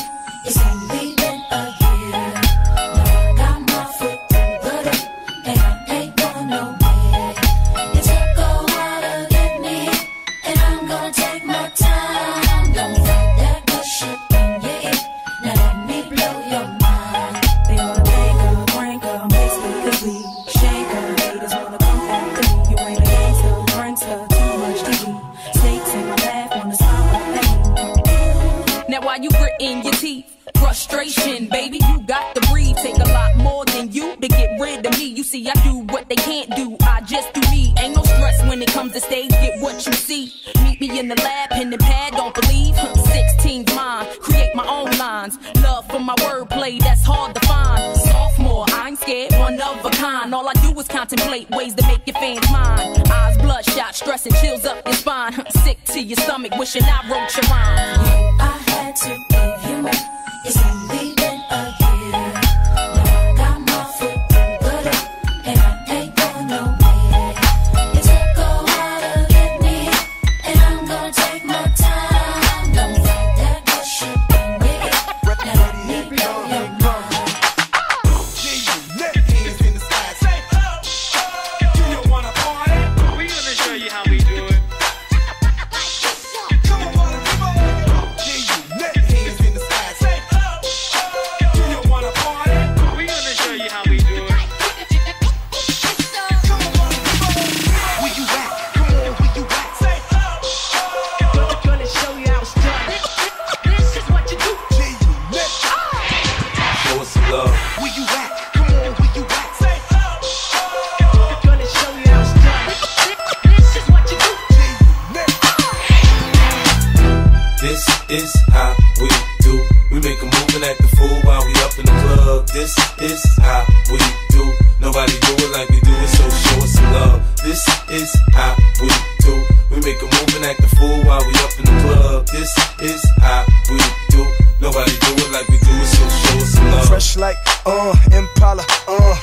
it's only been a year. Now I got my foot through the door, and I ain't going nowhere. It took a while to get me, and I'm gonna take my time. Don't fight that good shit in your ear, now let me blow your mind. They wanna make her, crank her, basically shake her. Haters wanna come after me, you ain't a gangster, prankster, too much TV. Snakes in my laugh, wanna stop the pain. Now while you gritting your teeth, frustration, baby, you got to breathe. Take a lot more than you to get rid of me. You see, I do what they can't do, I just do me. Ain't no stress when it comes to stage, get what you see. Meet me in the lab, pen and pad, don't believe. 16's mine, create my own lines. Love for my wordplay, that's hard to find. Sophomore, I ain't scared, one of a kind. All I do is contemplate ways to make your fans mine. Eyes bloodshot, stress and chills up your spine. Sick to your stomach, wishing I wrote your rhyme. I had to give you up, it's only been a year. Now I got my foot through the door, and I ain't going nowhere. It took a while to get me, and I'm gonna take my time. Don't fight that good shit in your ear, now let me blow your mind. Hands in the sky, say oh. Do you wanna party? We gonna show you how we do it. Come on, party people. Hands in the sky, say oh. Do you wanna party? We gonna show you how we do it. Come on, party people. Where you at? Come on, where you at? Say oh. Gonna show you how it's done. This is what you do. Show us some love. Where you at? Come on, where you at? Say oh. Gonna show you how it's done. This is what you do. This is how we do. We make a move and act the fool while we up in the club. This is how we do. Nobody do it like we do it, so show us some love. This is how we do. We make a move and act the fool while we up in the club. This is how we do. Nobody do it like we do it, so show us some love. Fresh like, Impala,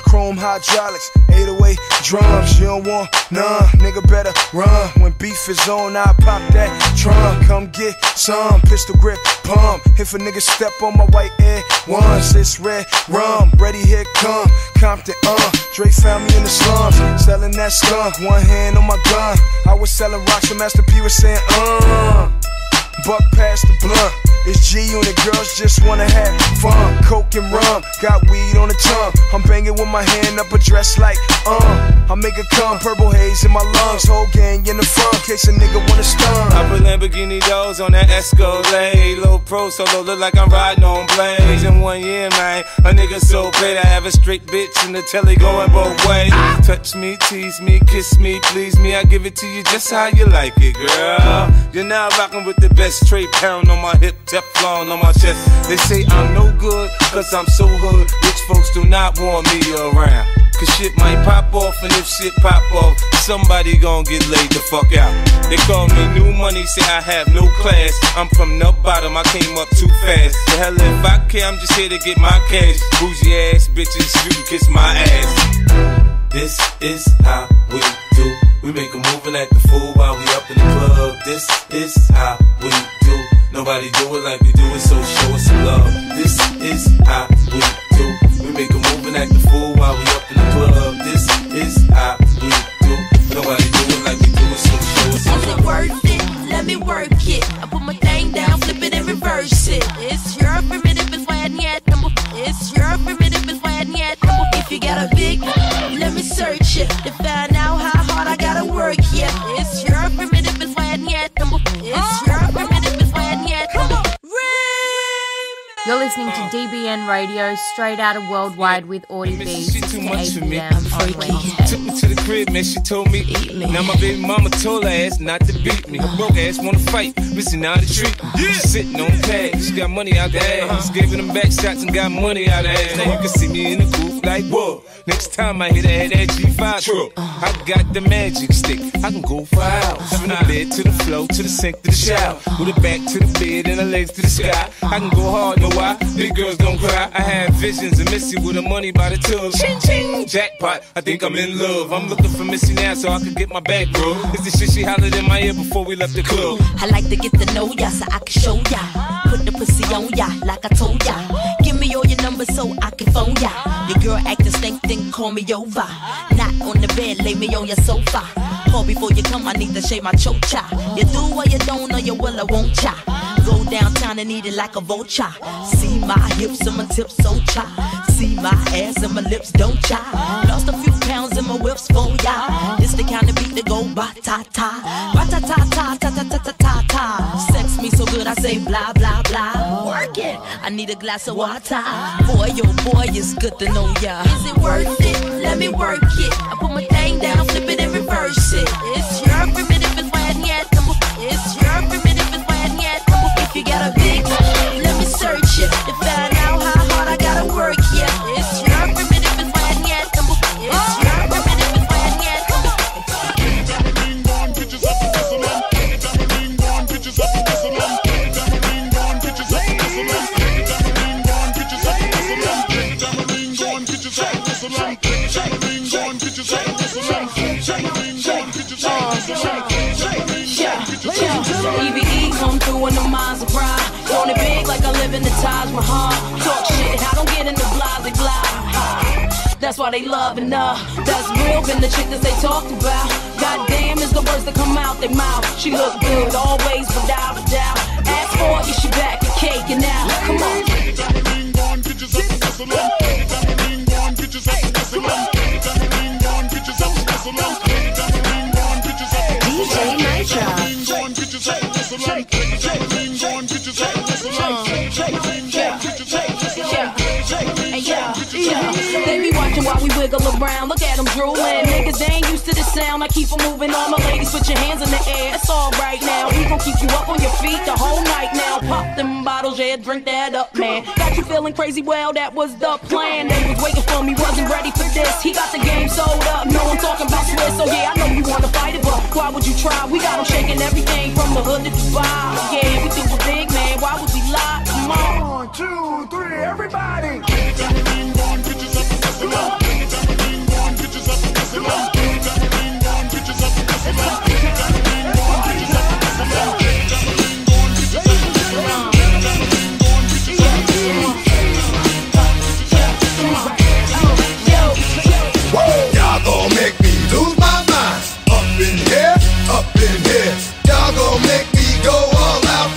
chrome hydraulics, 808 drums. You don't want none, nigga better run. When beef is on, I pop that trunk. Come get some, pistol grip, pump. If a nigga step on my white air once, it's red rum. Ready, here come Compton, Dre found me in the slums, selling that skunk. One hand on my gun, I was selling rocks, and Master P was saying, buck past the blunt. It's G Unit, girls just wanna have fun. Coke and rum, got weed on the tongue. I'm banging with my hand up a dress like, I make it come, purple haze in my lungs. Whole gang in the front, case a nigga wanna stun. I put Lamborghini doors on that Escalade. Low pro solo, look like I'm riding on blades. In 1 year, man, a nigga so paid. I have a straight bitch in the telly going both ways. Touch me, tease me, kiss me, please me. I give it to you just how you like it, girl. You're now rocking with the best, straight pound on my hip, Teflon on my chest. They say I'm no good, cause I'm so hood. Rich folks do not want me around. Cause shit might pop off, and if shit pop off, somebody gon' get laid the fuck out. They call me new money, say I have no class. I'm from the bottom, I came up too fast. The hell if I care, I'm just here to get my cash. Bougie ass bitches, you can kiss my ass. This is how we do. We make a move and act the fool while we up in the club. This is how we do. Nobody do it like we do it, so show us some love. This is how we do. We make a move and act the fool while we up in the club. This is how we do. Nobody do it like we do it, so show us some love. Is it worth it? Let me work it. I put my thing down, flip it and reverse it. It's your primitive, it's why yet. It's your primitive, it's why yet. If you got a big, let me search it to find out how hard I gotta work. Yeah, it's your primitive, it's why yet. It's your primitive, it's why yet. You're listening to DBN Radio, straight out of Worldwide with Audie B. She too much for me. on Wednesday. Took me to the crib, man, she told me eat me. Now my baby mama told her ass not to beat me. Her broke ass wanna fight, missing out the treat. She sitting on pad, she got money out the ass. Gave her them back shots and got money out the ass. Now you can see me in the coupe like, whoa. Next time I hit her head, that G5 truck. I got the magic stick, I can go for hours. From the bed to the floor, to the sink, to the shower. With her back to the bed and her legs to the sky. I can go hard, know why? Big girls don't cry. I have visions of Missy with her money by the tub. Ching ching, jackpot, I think I'm in love. I'm looking for Missy now so I can get my back, bro. It's the shit she hollered in my ear before we left the club. I like to get to know ya so I can show ya. Put the pussy on ya like I told ya. Give me all your numbers so I can phone ya. Your girl acting stink, then call me over. Not on the bed, lay me on your sofa. Call before you come, I need to shave my chocha. You do or you don't, or you will or won't cha. Go downtown and eat it like a vulture. See my hips and my tips so cha. See my ass and my lips don't cha. Lost a few pounds in my whips for ya. It's the kind of beat that go ba-ta-ta. Ba-ta-ta-ta-ta-ta-ta-ta-ta. Sex me so good I say blah blah blah. Work it, I need a glass of water. Boy, oh boy, it's good to know ya. Is it worth it? Let me work it. I put my thing down, flip it and reverse it. It's your primitive, it's why yet. It's your primitive, it's why yet. If you got a big, let me search it to find out how hard I gotta work. Yeah, it's your primitive, it's why yet. It's your primitive, it's why yet. EVE come through in the minds of pride. Throwing it big like I live in the Taj Mahal. Talk shit, I don't get in the blase blah. That's why they loving that's real, been the chick that they talked about. Goddamn is the words that come out their mouth. She look good always, without a doubt. Ask for it, yeah, she back and caking out. Come on. DJ Nitro. They be watching while we wiggle around. Look at them drooling. Niggas, they ain't used to the sound. I keep them moving on. My ladies, put your hands in the air. It's all right now. We gon' keep you up on your feet the whole night now. Pop them bottles, yeah, drink that up, man. Got you feeling crazy? Well, that was the plan. They was waiting for me, wasn't ready for this. He got the game sold up. No, I'm talking about Swiss. So yeah, I know you wanna fight it, but why would you try? We got them shaking everything from the hood to Dubai. Yeah, we do a big, man. Why would we lie? Come on. 1, 2, 3, everybody. Y'all gon' make me lose my mind. Up in here, y'all gon' make me go all out.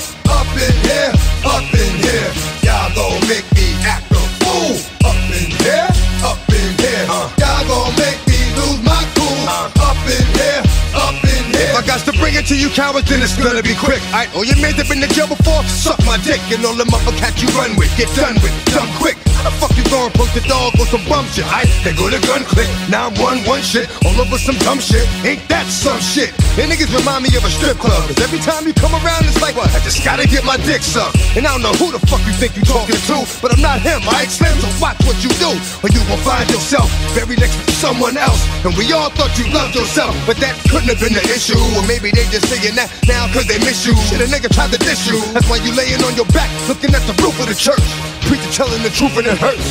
to you cowards, then it's gonna be quick. Alright, all your mans have been to jail before, suck my dick. And all the motherfuckers you run with, get done with, dumb quick. How the fuck you gon' post a dog or some bum shit? Alright, they go to gun click. Now I'm one shit, all over some dumb shit. Ain't that some shit? And niggas remind me of a strip club. Cause every time you come around, it's like, what? I just gotta get my dick sucked. And I don't know who the fuck you think you talking to, but I'm not him, alright, Slim? So watch what you do, or you gon' find yourself buried next to someone else. And we all thought you loved yourself, but that couldn't have been the issue. Or maybe they just saying that now cause they miss you. Shit, a nigga tried to diss you. That's why you laying on your back, looking at the roof of the church. Preacher telling the truth and it hurts.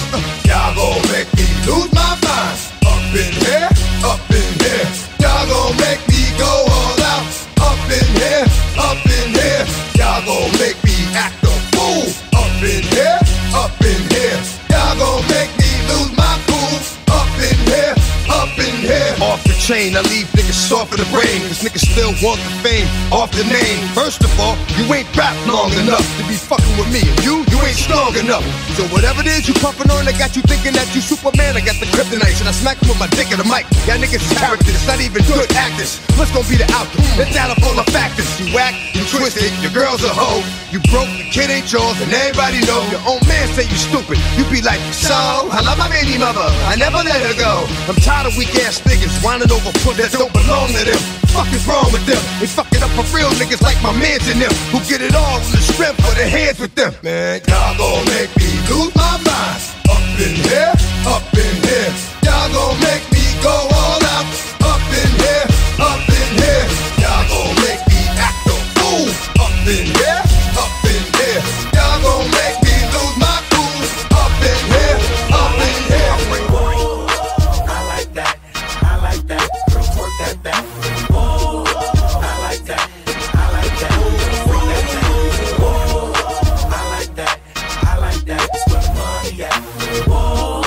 Y'all gon' make me lose my mind. Up in here, up in here. Y'all gon' make me go all out. Up in here, up in here. Y'all gon' make me act a fool. Up in here, up in here. Y'all gon' make me lose my cool. Up in here, up in here. Off the chain, I leave niggas soft in the brain. Cause niggas still want the fame off the name. First of all, you ain't rap long enough to be fucking with me. And you ain't strong enough. So whatever it is you puffin' on, I got you thinking that you Superman. I got the kryptonite, and I smack him with my dick in the mic. Y'all niggas is characters, not even good actors. What's gonna be the outcome? Let's add up all the factors. You whack, you twisted, your girl's a hoe. You broke, the kid ain't yours, and everybody know. Your own man say you stupid. You be like, so, I love my baby mother, I never let her go. I'm tired of weak ass niggas whining over foot that don't belong to them. Fuck is wrong with them? They fuck it up for real niggas like my mans and them, who get it all in the strength of their hands with them. Man, y'all gon' make me lose my mind. Up in here, up in here. Y'all gon' make me go all out. Up in here, up in here. Y'all gon' make me act a fool. Up in here, up in here. Y'all gon' make me lose my cool. Up in here, up in here. I like that, I like that. Girl, twerk that back. Whoa, I like that, I like that. Freak that thing. Whoa, I like that, I like that. That's where the money at. Whoa,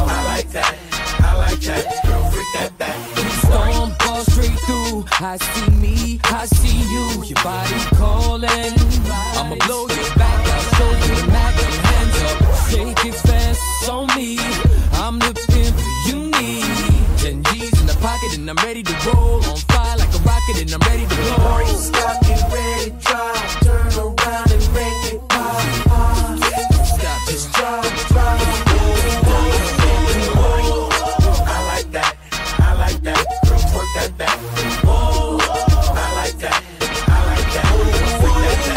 I like that, I like that. Girl, freak that back. Storm ball straight through. I see me, I see you. Your body calling. I'ma blow your back. I'll show you the mag. Hands up, shake it fast on me. I'm the pimp you need. 10 G's in the pocket and I'm ready to roll. On fire like a rocket and I'm ready to blow. Stop, get ready, drive. Turn around and make it pop, pop. Stop, just drive, drive. I like that, I like that. Girl, twerk that back. Whoa, I like that, I like that. Freak that thing.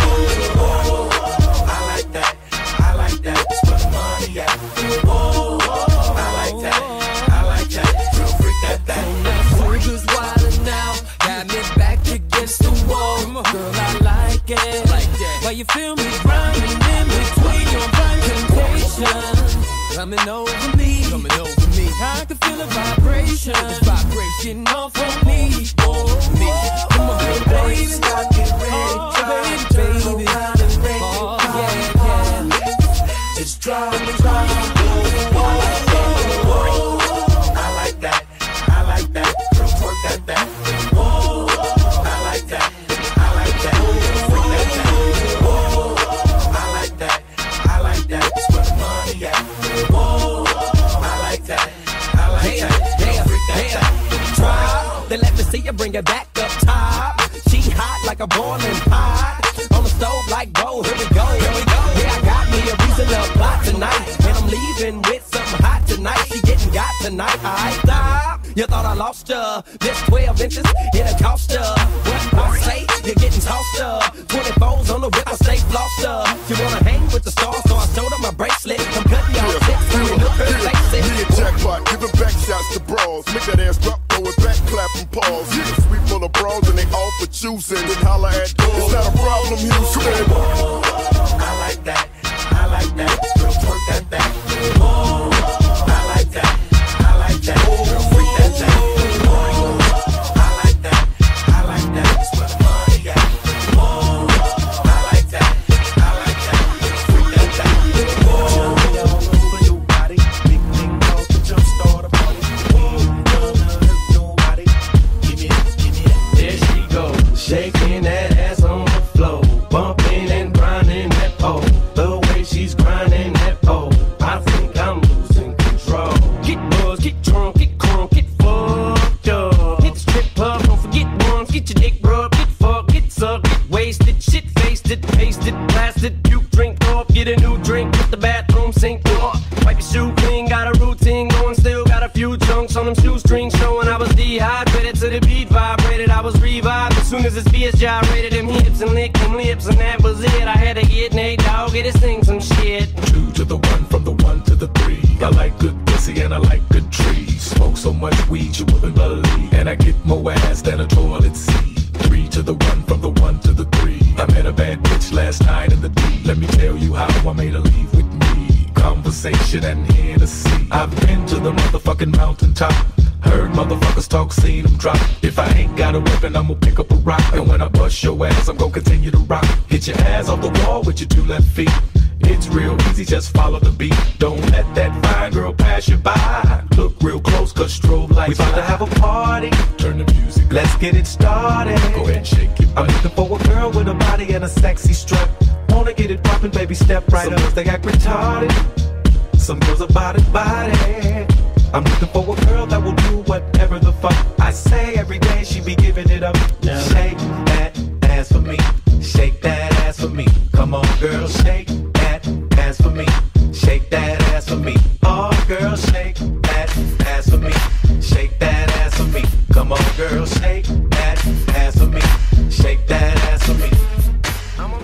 Whoa, I like that, I like that. That's where the money at. Whoa, I like that, I like that. Girl, freak that thing. Soldiers wildin' now, got me back against the wall. Girl, I like it. Why you feel me grinding in between your blind temptations? Coming over me, coming over me. I can feel the vibration, getting off on me, me. Come on, baby, Stop, get ready, drive. Turn around and make it pop, pop. Just drive, drive. Whoa, I like that, I like that. Girl, twerk that back. Whoa, I like that, I like that. Freak that thing. Whoa, I like that, I like that. That's where the money at. Whoa, I like that, I like that. Freak that thing. try. Then let me see you bring it back up top. She hot like a boiling pot. On the stove like, whoa, here we go, here we go. Yeah, I got me a reason to plot tonight. And I'm leaving with something hot tonight. She getting got tonight, I stop. You thought I lost ya. This 12 inches, it'll cost ya. What I say, you're getting tossed up. 24s on the whip, I stay flossed up. You wanna hang with the stars, so I showed up my bracelet. I'm cutting y'all chicks, you look her face. Me a jackpot, giving back shots to bras. Make that ass drop, throw it back, clap and pause. Yeah, sweet full of bras and they all for choosing. Then holla at doors. It's not a problem, Houston. I like that, I like that. Girl, twerk that back. Whoa, I like that, I like that. Girl, freak that thing. Whoa, I like that, I like that. That's where the money at. Whoa, I like that, I like that. Girl, freak that thing. Whoa, for your body, big thing called the jump start a party. Whoa, don't hurt nobody. Give me that. There she goes, shaking that ass on the floor, bumping and grinding that pole. The way she's grinding that pole, I think I'm losing control. Get buzzed, get drunk, get crunk, get fucked up. Hit the strip club, don't forget once, get your dick rubbed, get fucked. was revived as soon as his BS gyrated them hips and licked them lips, and that was it. I had to get Nate Dogg, get his thing some shit. 2 to the 1, from the 1 to the 3. I like good pussy and I like good trees. Smoke so much weed you wouldn't believe, and I get more ass than a toilet seat. 3 to the 1, from the 1 to the 3. I met a bad bitch last night in the D. Let me tell you how I made her leave with me. Conversation and Hennessy. I've been to the motherfucking mountaintop. Heard motherfuckers talk, seen them drop. If I ain't got a weapon, I'm gonna pick up a rock. And when I bust your ass, I'm gonna continue to rock. Hit your ass off the wall with your 2 left feet. It's real easy, just follow the beat. Don't let that fine girl pass you by. Look real close, cause strobe lights. We about to have a party. Turn the music, let's get it started. Go ahead and shake it. I'm looking for a girl with a body and a sexy strut. Wanna get it poppin', baby, step right up. Some girls, they act retarded. Some girls are body. I'm looking for a girl that will do whatever the fuck I say. Every day she be giving it up. Yeah. Shake that ass for me. Shake that ass for me. Come on, girl, shake that ass for me. Shake that ass for me. Oh, girl, shake that ass for me. Shake that ass for me. Come on, girl, shake that ass for me. Shake that ass for me.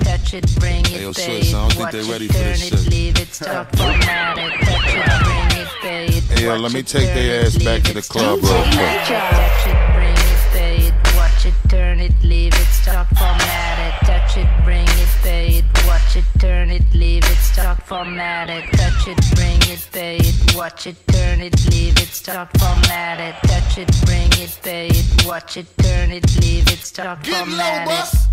Touch it, bring it, yo, pay sis, I don't it, think watch they ready it, for turn this it, shit. leave it, stop, format it. Touch it, bring it, pay it, Hey, yo, let me take their ass back to the club real quick. touch it, bring it, pay it, watch it, turn it, leave it, stop, format it. Touch it, bring it, pay it, watch it, turn it, leave it, stop, format it. Touch it, bring it, pay it, watch it, turn it, leave it, stop, format it. Touch it, bring it, pay it, watch it, turn it, leave it, stop, format it.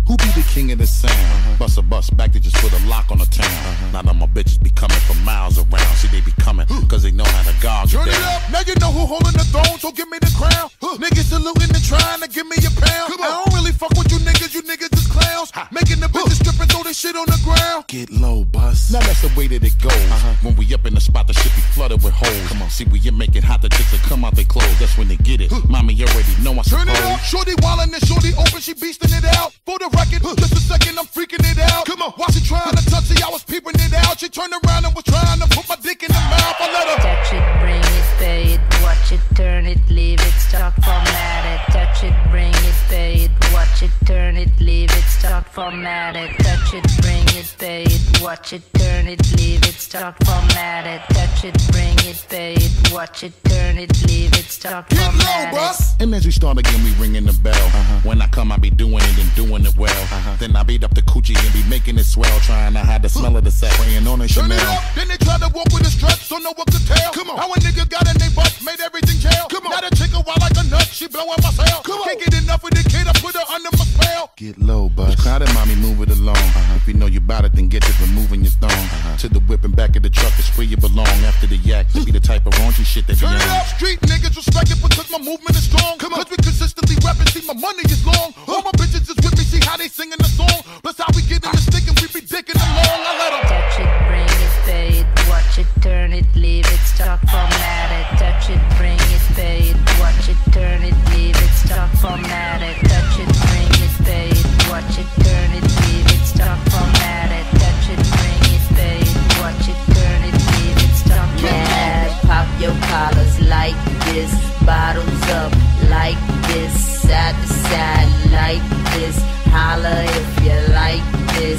Who be the king of the sound? Bust a bus back to just put a lock on the town. Now that my bitches be coming from miles around. See, they be coming, cause they know how to guard you Turn it down. up, now you know who holding the throne, so give me the crown. Niggas saluting and trying to give me a pound. I don't really fuck with you niggas is clowns. Making the bitches strip and throw this shit on the ground. Get low, bus. Now that's the way that it goes. When we up in the spot, the shit be flooded with hoes. Come on, see, we you make it hot, the chicks will come out they clothes. That's when they get it. Mommy, you already know I Turn suppose. it up, shorty wildin' and shorty open, she beastin' it out. For the record, just a second, I'm freaking it out. Come on, while she trying to touch it, I was peeping it out. She turned around and was trying to put my dick in the mouth. I let her touch it, bring it, pay it, watch it, turn it, leave it, stop, format it. Touch it, bring it, pay it, watch it, turn it, leave it, stop, format it. Touch it, bring it, pay it, watch it, turn it, leave it, stop, format it. Touch it, bring it, pay it, watch it, turn it, leave it, stop, format it. And as we start again, we ringing the bell. When I come, I be doing it and doing it well. Then I beat up the coochie and be making it swell. Trying to hide the smell of the sack, praying on a turn it Chanel. up, then they try to walk with a strut, don't know what to tell. Come on, how a nigga got in they butt, made everything jail. Come on, now the chick a wild like a nut, she blowing my cell. Come on, can't get enough of the kid, I put her under my spell. Get low, bus. Crowded, mommy, move it along. If you know you bout it, then get to removing your thong. To the whip and back of the truck is where you belong. After the yak, to be the type of raunchy shit that you Turn it on. up, street niggas respect it because my movement is strong. Come on, cause we consistently rapping, see my money is long. All my bitches is with me, see how they singing the song. Plus how we get in the stick and we be dicking along. I let them touch it, bring it, pay it, watch it, turn it, leave it, stop, format it. Touch it, bring it, pay it, watch it, turn it, leave it, stop, format it. Touch it, bring it, pay it, watch it, turn it, leave it, stop, format it. Touch it, bring it, pay it, watch it, turn it, leave it, stop, format it. Pop your collars like this, bottles up like this, side to side like this. Holla if you like this.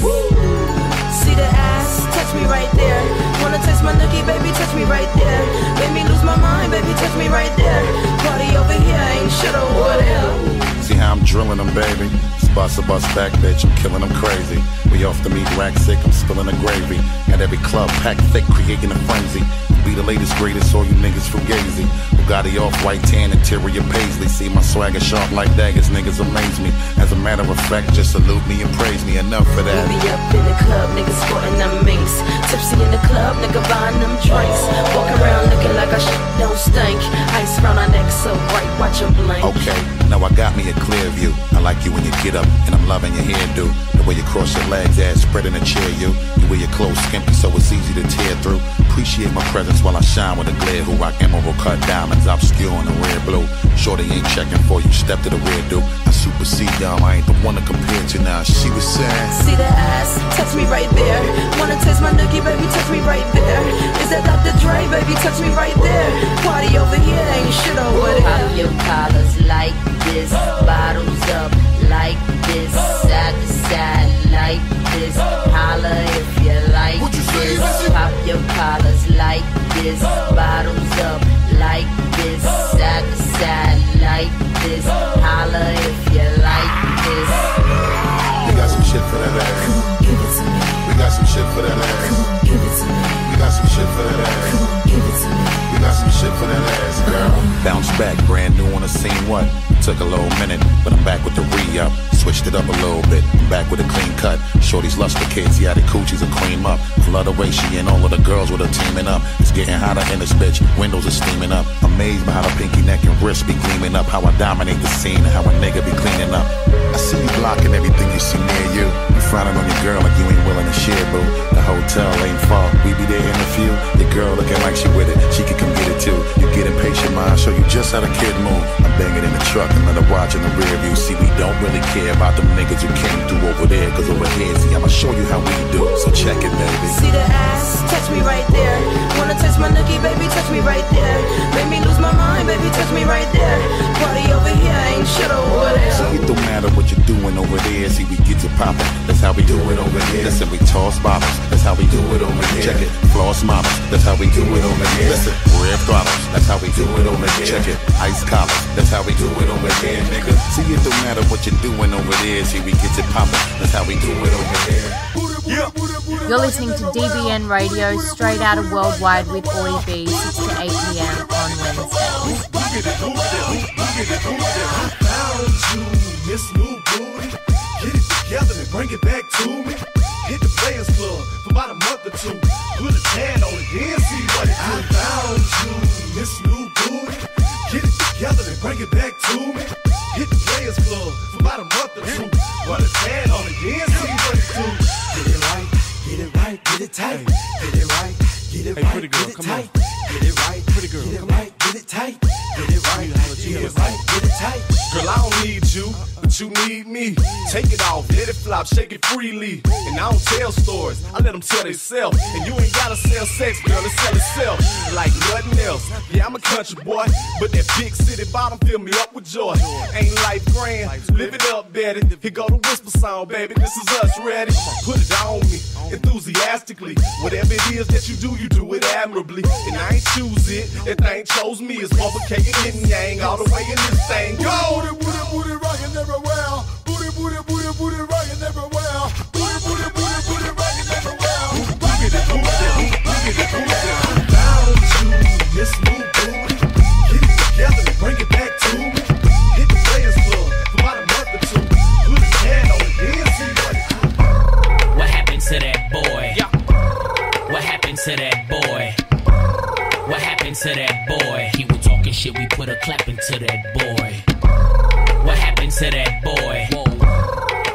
See the ass, touch me right there. Wanna touch my nookie, baby, touch me right there. Made me lose my mind, baby, touch me right there. Party over here, ain't shit over there. See how I'm drilling them, baby. Bust a bus back, bitch, I'm killing them crazy. We off the meat rack sick, I'm spilling the gravy. Got every club packed thick, creating a frenzy. Be the latest, greatest, all you niggas fugazi. Bugatti off-white tan, interior paisley. See my swagger sharp like daggers, niggas amaze me. As a matter of fact, just salute me and praise me. Enough for that. We be up in the club, niggas sporting them minks. Tipsy in the club, nigga buying them drinks. Walking around looking like our shit don't stink. Ice around our neck so bright, watch them blink. Okay, now I got me a clear view. I like you when you get up, and I'm loving your hairdo. The way you cross your legs, ass spread in a chair, you wear your clothes skimpy, so it's easy to tear through. Appreciate my presence That's while I shine with a glare who rock emerald cut diamonds, obscure in the red blue. Shorty ain't checking for you, step to the red dude. I supersede y'all, I ain't the one to compare to now. She was saying, see the ass, touch me right there. Wanna taste my nookie, baby, touch me right there. Is that Dr. Dre, baby, touch me right there. Party over here, ain't shit over there. Pop your collars like this, bottles up like this, side to side like this. Holla if you like this. Pop your collars like this, bottles up like this, side to side like this. Holla if you like this. We got some shit for that ass. Come on, give it to me. We got some shit for that ass. Come on, give it to me. We got some shit for that ass. Come on, give it to me. We got some shit for that ass, girl. bounce back, brand new on the scene, what? Took a little minute, but I'm back with the re-up. Switched it up a little bit, I'm back with a clean cut. Shorty's luster kids, yeah, the coochies are cream up. Flood away, she and all of the girls with her teaming up. It's getting hotter in this bitch, windows are steaming up. Amazed by how the pinky neck and wrist be gleaming up. How I dominate the scene and how a nigga be cleaning up. I see you blocking everything you see near you. You frowning on your girl like you ain't willing to share, boo. The hotel ain't far, we be there in a few. Your girl looking like she with it, she can come get it too. You get impatient, ma, show you just how the kid move. I'm banging in the truck and let her watch in the rear view. See, we don't really care about them niggas who came through over there, cause over here, see, I'ma show you how we do. So check it, baby. See the ass, touch me right there. Wanna touch my nookie, baby, touch me right there. Make me lose my mind, baby, touch me right there. Party over here, ain't shit over there. See, it don't matter what you're doing over there. See, we get it poppin', that's how we do it over here. Listen, we toss bottles, that's how we do it over here. Check it, floss models, that's how we do it over here. Listen, rev throttles, that's how we do it over here. Check it, ice collars, that's how we do it over here, nigga. See, it don't matter what you're doing over there. See, we get it poppin', that's how we do it over here. You're listening to DBN Radio, straight out of Worldwide with Audie B, 6 to 8 p.m. on Wednesdays. I found you, Miss New Booty. Get it together and bring it back to me. Hit the Players Club for about a month or two. Put a tan on it, then see what it do. I found you, Miss New Booty. Get it together and bring it back to me. Hit the Players Club for about a month or two. Put a tan on it, then see what it do. Get it right, get it right, get it tight. Get it right, get it right, get it tight. Get it right, pretty girl, get it right, get it tight. Get it right, get it right, get it tight. Girl, I don't need you, but you need me. Take it off, let it flop, shake it freely. And I don't tell stories, I let them tell themselves. And you ain't gotta sell sex, girl, it sell itself like nothing else. Yeah, I'm a country boy, but that big city bottom fill me up with joy. Ain't life grand, live it up, Betty. Here go the whisper song, baby, this is us, ready? Put it on me, enthusiastically. Whatever it is that you do it admirably. And I ain't choose it, that thing chose me. It's motherfucking yin yang all the way in this thing. Go! Booty rockin' everywhere. Booty rockin' everywhere. Booty rockin' everywhere. Boogity. I found you, Miss New Booty. Get it together and bring it back to me. Hit the Players Club for about a month or two. Put a tan on it, then see what it do. What happened to that boy? What happened to that boy? What happened to that boy? He was talking shit, we put a clap into that boy. What happened to that boy?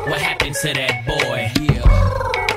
What happened to that boy?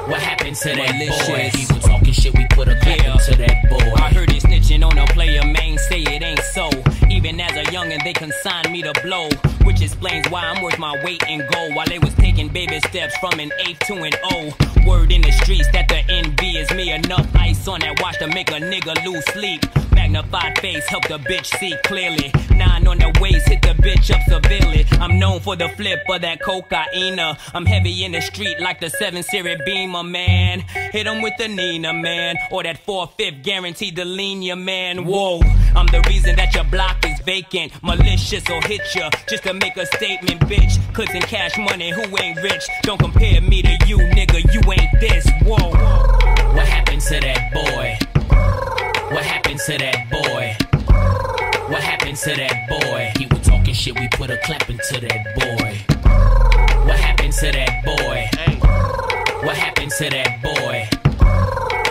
What happened to that boy? He was talking shit, we put a clap into that boy. I heard he snitching on a player, man, say it ain't so. Even as a youngin', they consigned me to blow, which explains why I'm worth my weight in gold. While they was taking baby steps from an 8 to an O. Word in the streets that the envy is me. Enough ice on that watch to make a nigga lose sleep. Magnified face help the bitch see clearly. 9 on the waist hit the bitch up severely. I'm known for the flip of that cocaine. I'm heavy in the street like the 7 Series Beamer, man. Hit him with the Nina, man. Or that 4/5 guaranteed to lean ya, man. Whoa, I'm the reason that your block is vacant. Malicious will hit ya just to make a statement, bitch. Clips and cash money, who ain't rich? Don't compare me to you, nigga, you ain't this. Whoa, what happened to that boy? What happened to that boy? What happened to that boy? He was talking shit, we put a clap into that boy. What happened to that boy? What happened to that boy?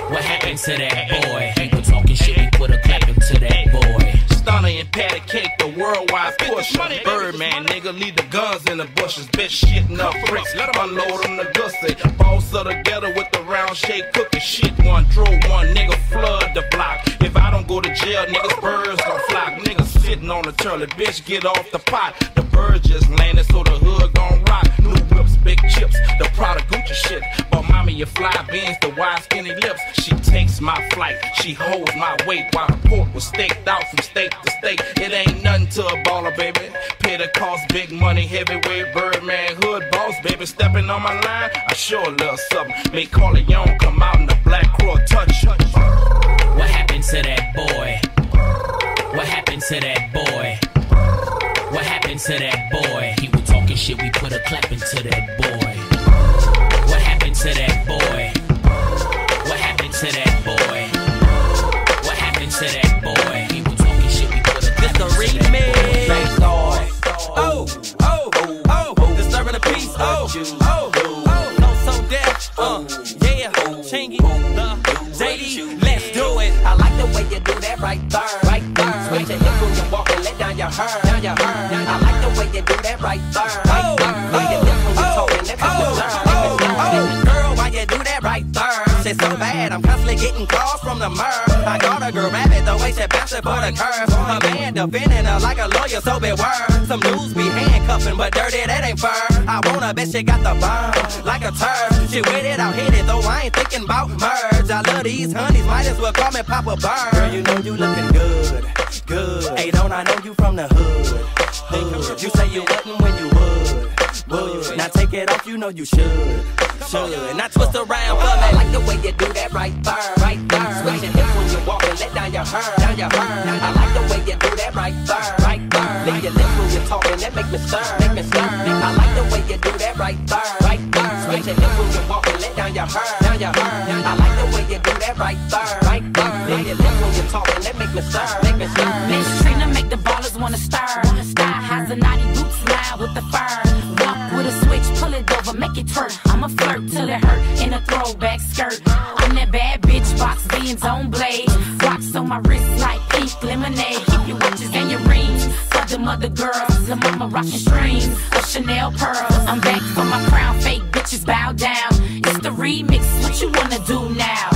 What happened to that boy? He was talking shit, we put a clap into that boy. Hunter and patty cake, the worldwide pusher. Birdman, nigga, leave the guns in the bushes. Bitch shitting up bricks, unload them the gussy. Boss of the ghetto with the round shake cookie. Shit one, draw one, nigga flood the block. If I don't go to jail, niggas birds gon' flock. Niggas sitting on the turtle, bitch get off the pot. The bird just landed, so the hood gon' rock. New whips, big chips, the Prada Gucci shit. But mommy, you fly beans, the wide skinny lips. She takes my flight, she holds my weight while the pork was staked out from state to state. It ain't nothing to a baller, baby. Pay the cost, big money, heavyweight, Birdman, hood boss, baby. Stepping on my line, I sure love something. Make Corleone come out in the black crow touch. What happened to that boy? What happened to that boy? What happened to that boy? He was talking shit, we put a clap into that boy. What happened to that boy? What happened to that boy? What happened to that boy? He was talking shit, we put a clap into that boy. Oh, oh, oh, disturbing the peace. Oh, oh, oh, no, so deaf. Yeah, Chingy, the JD, let's do it. I like the way you do that right there, right there. Switch your hips when you walk and let down your hair, down your hair. I like the way you do that right there, right there. Way you lips when you talk and let me girl, why you do that right there? Shit so bad, I'm constantly getting calls from the murr. I got a girl rabbit, the way she bouncing for the curve. A man defending her like a lawyer, so beware. Some dudes be handcuffing, but dirty, that ain't fur. I want a bitch, she got the burn, like a turd. She with it, I'll hit it, though I ain't thinking about merge. I love these honeys, might as well call me Papa Bird. Girl, you know you looking good, good. Hey, don't I know you from the hood, hood. You say you wouldn't when you would. Now take it off, you know you should. Now twist around for me. I like the way you do that right there, right there. Switch your hips when you walk and let down your hair, down your hair. I like the way you do that right there, right there. Lick your lips when you're talking, that make me stir, make me stir. I like the way you do that right there, right there. Switch your hips when you walk and let down your hair, down your hair. I like the way you do that right there, right there. Lick your lips when you're talking, that make me stir, make me stir. Miss Trina make the ballers wanna stir. Sky has a naughty boots line with the fur. Walk with a switch, pull it over, make it twerk. I'ma flirt till it hurt in a throwback skirt. I'm that bad bitch, box beans on blade. Rocks on my wrist like pink lemonade. Keep your watches and your rings for them other girls. The mama rockin' strings of Chanel pearls. I'm back for my crown, fake bitches bow down. It's the remix, what you wanna do now?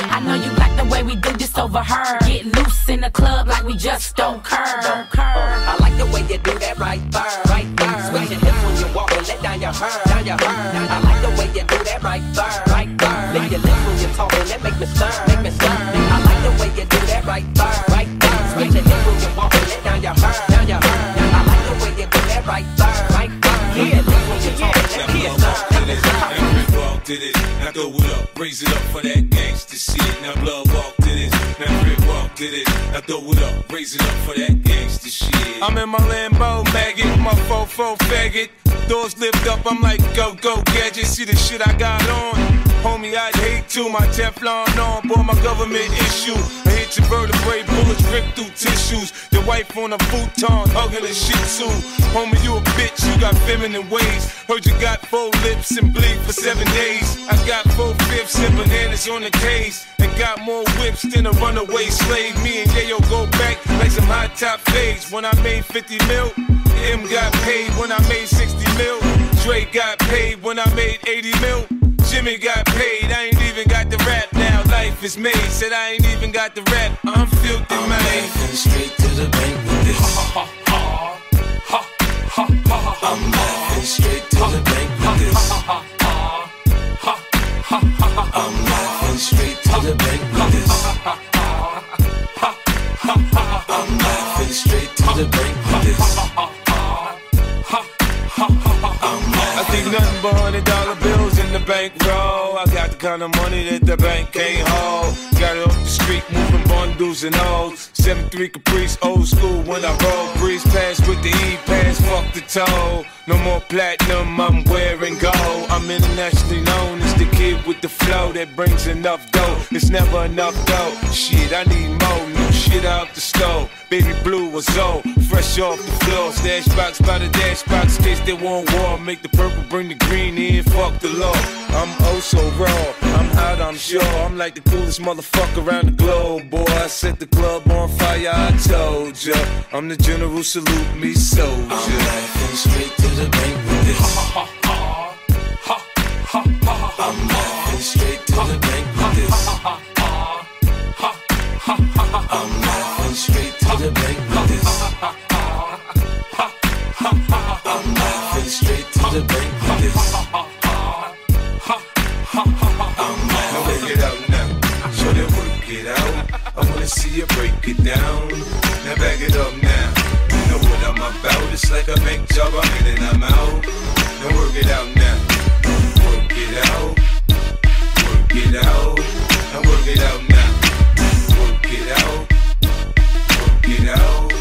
I know you like the way we do this over her. Get loose in the club like we just don't curve. I like the way you do that right there, right there. Switch your hips when you walk and let down your hair, down your hair. I like the way you do that right there, right there. Lick your lips when you're talking, that make me stir, make me stir. I like the way you do that right there, right there. Switch your hips when you walk and let down your hair, down your hair. I like the way you do that right there, right there. Lick your lips when you're talking, that make me stir, make me stir. Did it, now throw it up, raise it up for that gangsta shit. Now blood walk to this, now Rip walk to this. Now throw it up, raise it up for that gangsta shit. I'm in my Lambo maggot, my fofo faggot. Doors lift up, I'm like go gadget. See the shit I got on, homie I'd hate to. My Teflon on, boy my government issue. I hit your vertebrae, bullets rip through tissues. Your wife on a futon, hugging a shih tzu. Homie you a bitch, you got feminine ways. Heard you got 4 lips and bleed for 7 days. I got 4/5 and bananas on the case. And got more whips than a runaway slave. Me and Yayo go back like some hot top fades. When I made 50 mil, M got paid when I made 60 mil. Dre got paid when I made 80 mil. Jimmy got paid, I ain't even got the rap now. Life is made, said I ain't even got the rap. I'm filthy, man. Laughing straight to the bank with this. I'm laughing straight to the bank with this. I'm laughing straight to the bank with this. I'm laughing straight to the bank with this. I think nothing but $100 bills in the bankroll. I got the kind of money that the bank can't hold. Got it off the street, moving bundles and O's. 7-3 Caprice, old school when I roll. Breeze pass with the E-pass, fuck the toll. No more platinum, I'm wearing gold. I'm internationally known as the kid with the flow that brings enough dough. It's never enough dough. Shit, I need more new shit. shit out the stove. Baby blue was old, fresh off the floor. Stash box by the dash box, case they want war. Make the purple, bring the green in, fuck the law. I'm oh so raw, I'm hot, I'm sure. I'm like the coolest motherfucker around the globe, boy. I set the club on fire, I told ya. I'm the general, salute me, soldier. I'm laughing straight to the bank with this. I'm laughing straight to the bank with this. I'm laughing straight to the bank with this. I'm laughing straight to the bank with this. I'm laughing. Work it out now. Show them work it out. I wanna see you break it down. Now back it up now. You know what I'm about. It's like a bank job. I'm in and I'm out. Now work it out now. Work it out. Work it out. Now work it out now. Work it out. Work it out.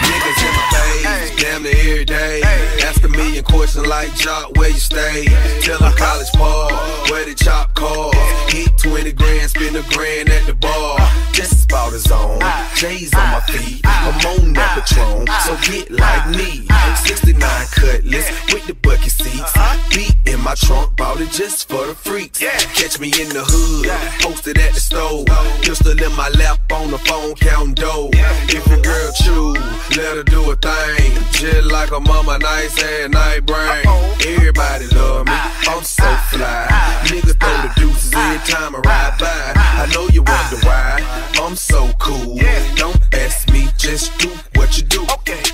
Niggas in my face, damn near every day. Ask a million questions like Jock, where you stay? Tell them college ball, where the chop cars. Hit 20 grand, spend $1 grand at the bar. Just about his own, J's on my feet. I'm on that Patron, so get like me. 69 Cutlass with the bucket seats. Beat in my trunk, bought it just for the freaks. Catch me in the hood, posted at the stove. Pistol in my lap on the phone, counting dough. If your girl chew, let her do a thing. Just like a mama, nice ass night brain. Everybody love me, I'm so fly. Niggas throw the deuces every time I ride by. I know you wonder why, I'm so cool. Don't ask me, just do what you do.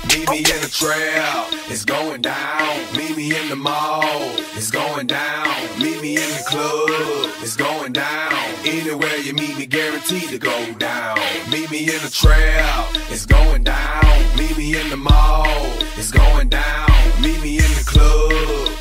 Meet me in the trail, it's going down. Meet me in the mall, it's going down. Meet me in the club, it's going down. Anywhere you meet me, guaranteed to go down. Meet me in the trail, it's going down. Meet me in the mall, it's going down. Meet me in the club,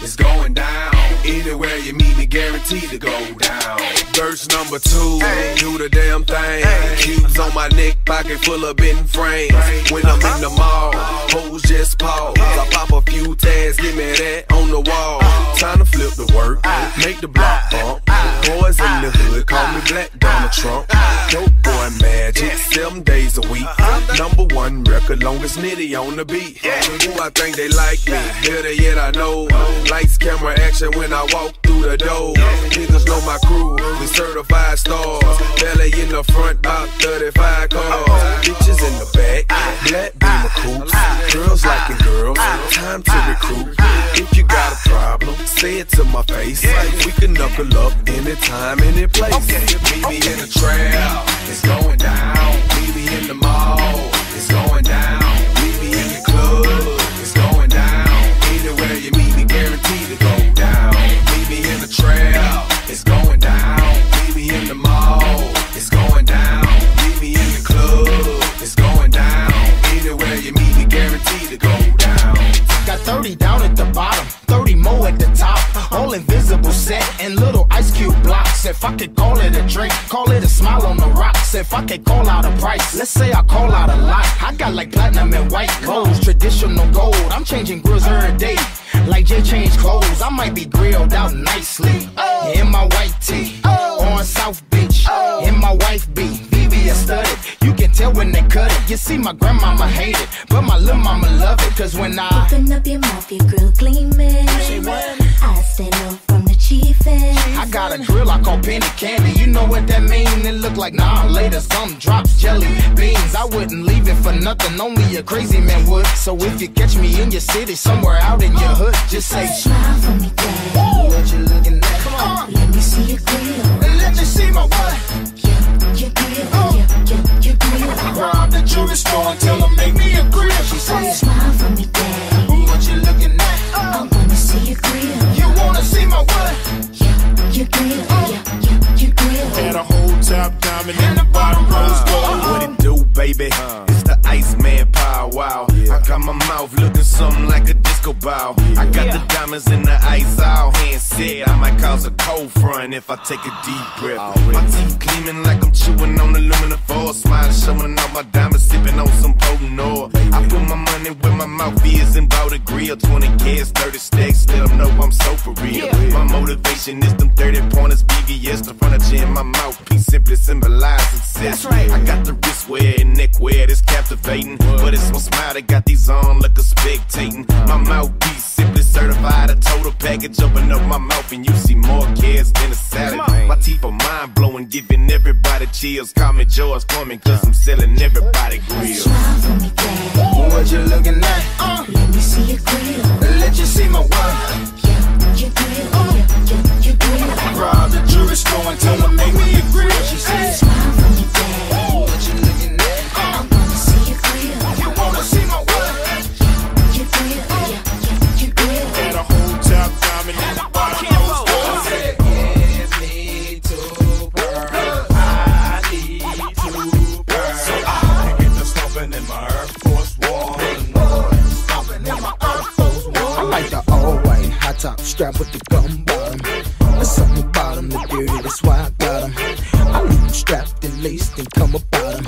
it's going down. Anywhere you meet me, guaranteed to go down. Verse number 2, do the damn thing. Cubes on my neck, pocket full of bent frames. When I'm in the mall, hoes just pause. I pop a few tags, give me that on the wall. Time to flip the work, make the block bump. Boys in the hood, call me Black Donald Trump. Dope boy magic, 7 days a week. #1 record, longest nitty on the beat. Who I think they like me, better yet I know. Lights, camera, action when I walk through the door. Niggas know my crew, we certified stars. Belly in the front, about 35 cars. Bitches in the back, black beamer coops. Girls liking girls, time to recruit. If you got a problem, say it to my face. We can knuckle up anytime, any place. Meet me in the trail, it's going down. Meet me in the mall, it's going down. Meet me in the club, it's going down. Anywhere you meet me, guaranteed to go down. Meet me in the trail, it's going down. Meet me in the mall, it's going down. Meet me in the club, it's going down. Anywhere you meet me, guaranteed to go down. Got 30 down at the bottom, 30 more at the top. All invisible set and little ice cube blocks. If I could call it a drink, call it a smile on the rocks. If I could call out a price, let's say I call out a lot. I got like platinum and white clothes, traditional gold. I'm changing grills every day, like Jay changed clothes. I might be grilled out nicely in my white tee on South Beach. In my wife beat, VVS studded. You can tell when they cut it. You see, my grandmama hate it, but my little mama love it. Cause when I open up your mouth, your grill gleaming. I stand up from the chief end. I got a grill I call penny candy. You know what that mean? It look like nah, later some drops jelly beans. I wouldn't leave it for nothing, only a crazy man would. So if you catch me in your city, somewhere out in your hood, just say smile for me, daddy. What you looking at? Come on, let me see your grill. And let me see my what? Your grill, your grill. Rob the jewelry store and tell them make me a grill. She said smile for me, daddy. What you looking at? I wanna see your grill. You wanna see my what? Your grill, your grill. Had a whole top diamond and the bottom rose gold. What it do, baby? It's the Iceman power, wow. I got my mouth looking something like a disco ball. I got the diamonds in the ice, all hands set. I might cause a cold front if I take a deep breath. My teeth gleaming like I'm chewing on aluminum foil. Smiling, showing all my diamonds, sipping on some potent oil. I put my money where my mouth is and bought a grill. 20 kids, 30 stacks, let them know I'm so for real. My motivation is them 30 pointers, BVS, the furniture in my mouthpiece simply symbolize success. I got the wrist wear and neck wear that's captivating, but it's my smile that got these on like a spectating. My mouthpiece simply certified, a total package. Open up my mouth and you see more kids than a salad. My teeth are mind blowing, giving everybody chills. Call me George Foreman, cause I'm selling everybody grills. What you looking at? Let me see your grill. Let you see my what? Your grill. Your grill. Rob the jewelry store and tell them make me a grill. She said, Smile for me, daddy. what you looking at? I wanna see your grill. You wanna see my what? Your grill. Your grill. Got a whole top diamond in the bottom. I said, give me two pearls. I need two pearls. So I can get the stomping in my Air Force One. Stomping in my Air Force One. I like the all-white high top strap with the gum bottom. There's something about them, the dirty, that's why I got them. I leave them strapped and laced and come about them.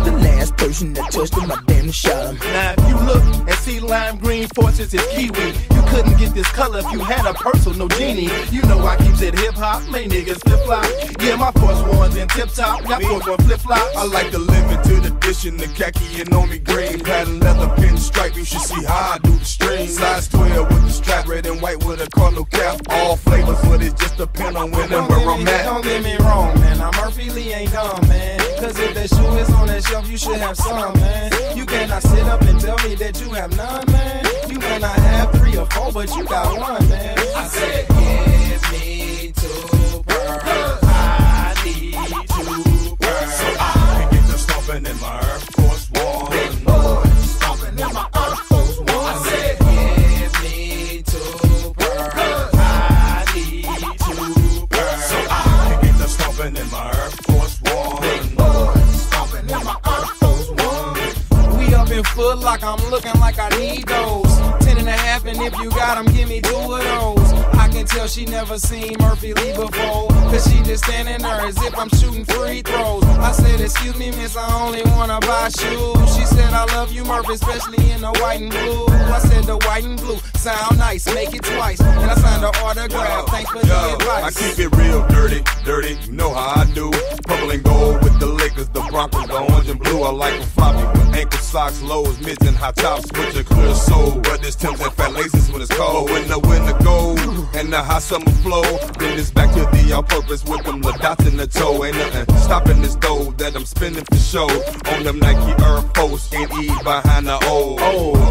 The last person that touched them, I damn shot them. Now if you look and see lime green forces is kiwi, you couldn't get this color if you had a purse or no genie. You know I keeps it hip hop, make niggas flip flop. Yeah, my Force One's in tip top, got Force One flip flop. I like the limited edition, the khaki and on me green. Pattern leather pin stripe, you should see how I do the string. Size 12 with the strap, red and white with a cardinal cap. All flavors, but it just depend on when and where I'm at. Don't get me wrong, man, I'm Murphy Lee ain't dumb, man. Cause if that shoe is on that shelf, you should have some, man. You cannot sit up and tell me that you have none, man. You may not have 3 or 4, but you got one, man. I said, give me two pearls. I need two pearls. So I can get the stomping in my Air Force One. Big boy, stomping in my Air Force One. I said, give me two pearls. I need two pearls. So I can get the stomping in my Air Force One. Big boy, stomping in my Air Force One. We up in Foot Locker, I'm looking like I need those. 10 and a half, and if you got them, give me 2 of those. I can tell she never seen Murphy Lee before, cause she just standing there as if I'm shooting free throws. I said, excuse me, miss, I only wanna buy shoes. She said, I love you, Murphy, especially in the white and blue. I said, the white and blue sound nice, make it twice. And I signed the autograph, thanks for the advice. I keep it real dirty, you know how I do. Purple and gold with the Lakers, the Broncos, the orange and blue. I like them floppy with ankle socks, lows, mids, and high tops with a clear soul. But there's Timbs and fat laces when it's cold. When the winter gold and the hot summer flow, then it's back to the all-purpose with them little dots in the toe. Ain't nothing stopping this dough that I'm spending for show. On them Nike Air Force and E behind the O.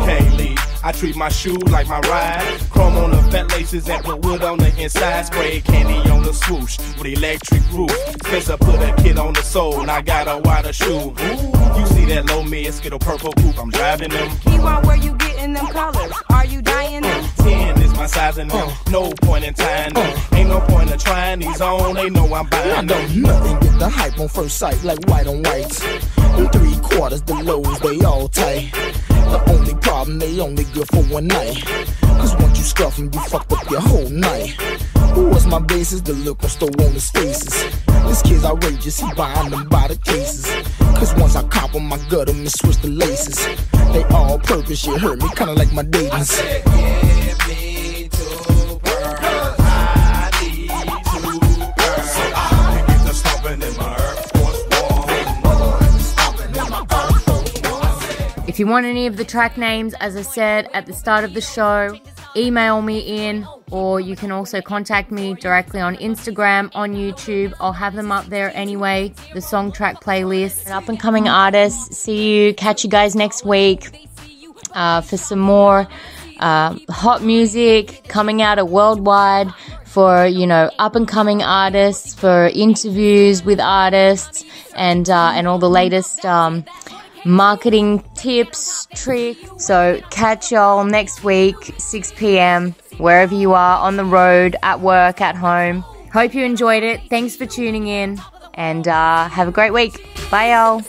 Okay, Lee, I treat my shoe like my ride. Chrome on the fat laces and put wood on the inside. Spray candy on the swoosh with electric roof. Spencer put a kid on the sole and I got a wider shoe. Ooh, you see that low mid Skittle purple coupe, I'm driving them. Keyword, where you getting them colors? Are you dying them? 10 is my size in them, no point in tying them. Ain't no point in trying these on, they know I'm buying them. Nothing get the hype on first sight like white on whites. In 3/4, the lows, they all tight. The only problem, they only good for one night. Cause once you scuff them, you fucked up your whole night. Who was my basis? The look on store on his faces. This kid's outrageous, he buying them by the cases. Cause once I cop them, I gut them and switch the laces. They all purpose, shit hurt me, kinda like my datings. I said, give me two pearls. I need two pearls. So I can get the stomping in my Air Force One. Stomping in my Air Force One. If you want any of the track names, as I said at the start of the show, email me in, or you can also contact me directly on Instagram, on YouTube. I'll have them up there anyway, the song track playlist. Up and coming artists, catch you guys next week for some more hot music coming out at Worldwide for, up and coming artists, for interviews with artists, and all the latest marketing tips, tricks. So catch y'all next week, 6 p.m, wherever you are, on the road, at work, at home. Hope you enjoyed it. Thanks for tuning in, and have a great week. Bye, y'all.